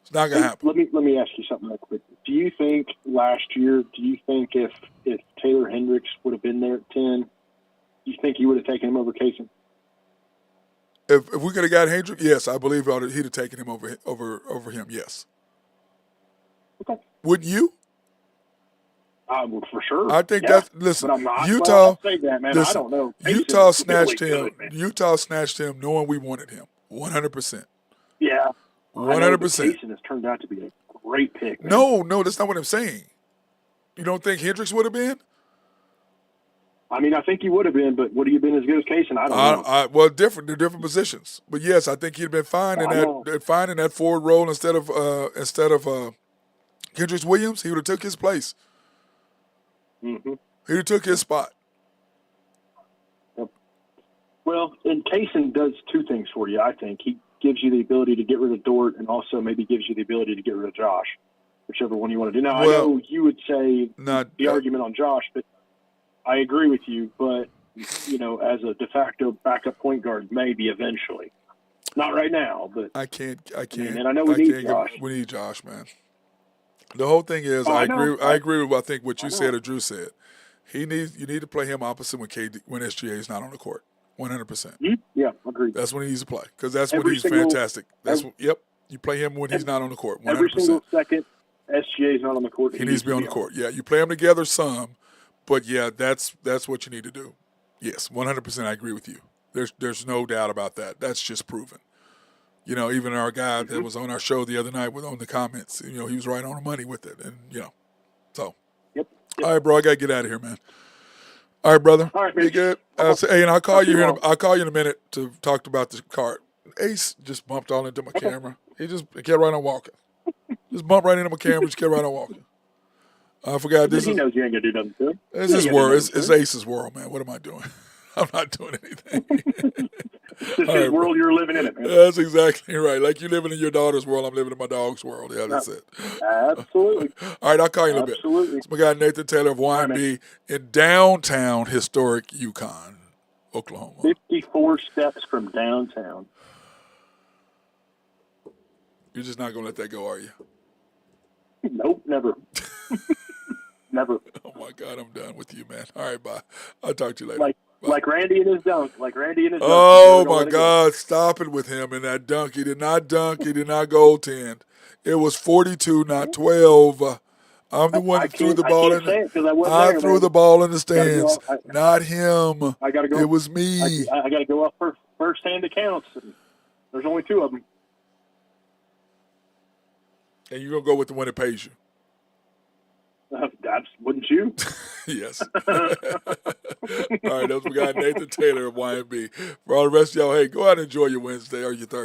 Speaker 2: It's not going to happen.
Speaker 4: Let me ask you something real quick. Do you think last year? Do you think if Taylor Hendricks would have been there at 10, do you think you would have taken him over Kaysen?
Speaker 2: If we could have got Hendrick, yes, I believe he'd have taken him over him. Yes.
Speaker 4: Okay.
Speaker 2: Wouldn't you?
Speaker 4: Well, for sure.
Speaker 2: I think
Speaker 4: yeah.
Speaker 2: listen.
Speaker 4: But I'm not.
Speaker 2: Utah.
Speaker 4: Well, I'll say that, man.
Speaker 2: Listen,
Speaker 4: I don't know.
Speaker 2: Utah
Speaker 4: Kayson's
Speaker 2: snatched
Speaker 4: really
Speaker 2: him.
Speaker 4: good,
Speaker 2: Utah snatched him, knowing we wanted him. 100%.
Speaker 4: Yeah.
Speaker 2: 100%.
Speaker 4: Kaysen has turned out to be a great pick. Man.
Speaker 2: No, that's not what I'm saying. You don't think Hendricks would have been?
Speaker 4: I mean, I think he would have been, but would he have been as good as Kaysen? I don't know.
Speaker 2: Well, they're different positions. But yes, I think he'd have been fine in that forward role instead of Kendricks Williams. He would have took his place.
Speaker 4: Mm-hmm.
Speaker 2: He would have took his spot.
Speaker 4: Yep. Well, and Kaysen does two things for you. I think he gives you the ability to get rid of Dort, and also maybe gives you the ability to get rid of Josh, whichever one you want to do. Now, I know you would say the argument on Josh, but I agree with you, but, as a de facto backup point guard, maybe eventually. Not right now, but
Speaker 2: I can't.
Speaker 4: And I know we need Josh.
Speaker 2: We need Josh, man. The whole thing is, I agree with what you said or Drew said. You need to play him opposite when SGA is not on the court. 100%.
Speaker 4: Yeah, agreed.
Speaker 2: That's when he needs to play because that's when he's fantastic. You play him when he's not on the court. 100%.
Speaker 4: Every single second SGA is not on the court.
Speaker 2: He needs to be on the court. Yeah, you play them together some. But yeah, that's what you need to do. Yes, 100%. I agree with you. There's no doubt about that. That's just proven. Even our guy that was on our show the other night on the comments, he was right on the money with it, and so.
Speaker 4: Yep.
Speaker 2: All right, bro. I gotta get out of here, man. All right, brother.
Speaker 4: All right,
Speaker 2: man. You good? And I'll call you here. I'll call you in a minute to talk about the card. Ace just bumped all into my camera. He just kept right on walking. Just bumped right into my camera. Just kept right on walking. I forgot this.
Speaker 4: He knows you ain't gonna do nothing to him.
Speaker 2: It's his world. It's Ace's world, man. What am I doing? I'm not doing anything.
Speaker 4: It's his world. You're living in it, man.
Speaker 2: That's exactly right. Like you living in your daughter's world, I'm living in my dog's world. Yeah, that's it.
Speaker 4: Absolutely.
Speaker 2: All right, I'll call you in a bit.
Speaker 4: Absolutely.
Speaker 2: It's my guy Nathan Taylor of YMB in downtown historic Yukon, Oklahoma.
Speaker 4: 54 steps from downtown.
Speaker 2: You're just not gonna let that go, are you?
Speaker 4: Nope, never. Never.
Speaker 2: Oh my God, I'm done with you, man. All right, bye. I'll talk to you later.
Speaker 4: Like Randy and his dunk.
Speaker 2: Oh my God, stop it with him and that dunk. He did not dunk. He did not goaltend. It was 42, not 12. I'm the one that threw the ball in. I threw the ball in the stands, not him.
Speaker 4: I gotta go.
Speaker 2: It was me.
Speaker 4: I got to go off first-hand accounts. There's only two of them.
Speaker 2: And you're gonna go with the one that pays you.
Speaker 4: Wouldn't you?
Speaker 2: Yes. All right, that's my guy Nathan Taylor of YMB. For all the rest of y'all, hey, go out and enjoy your Wednesday or your Thursday.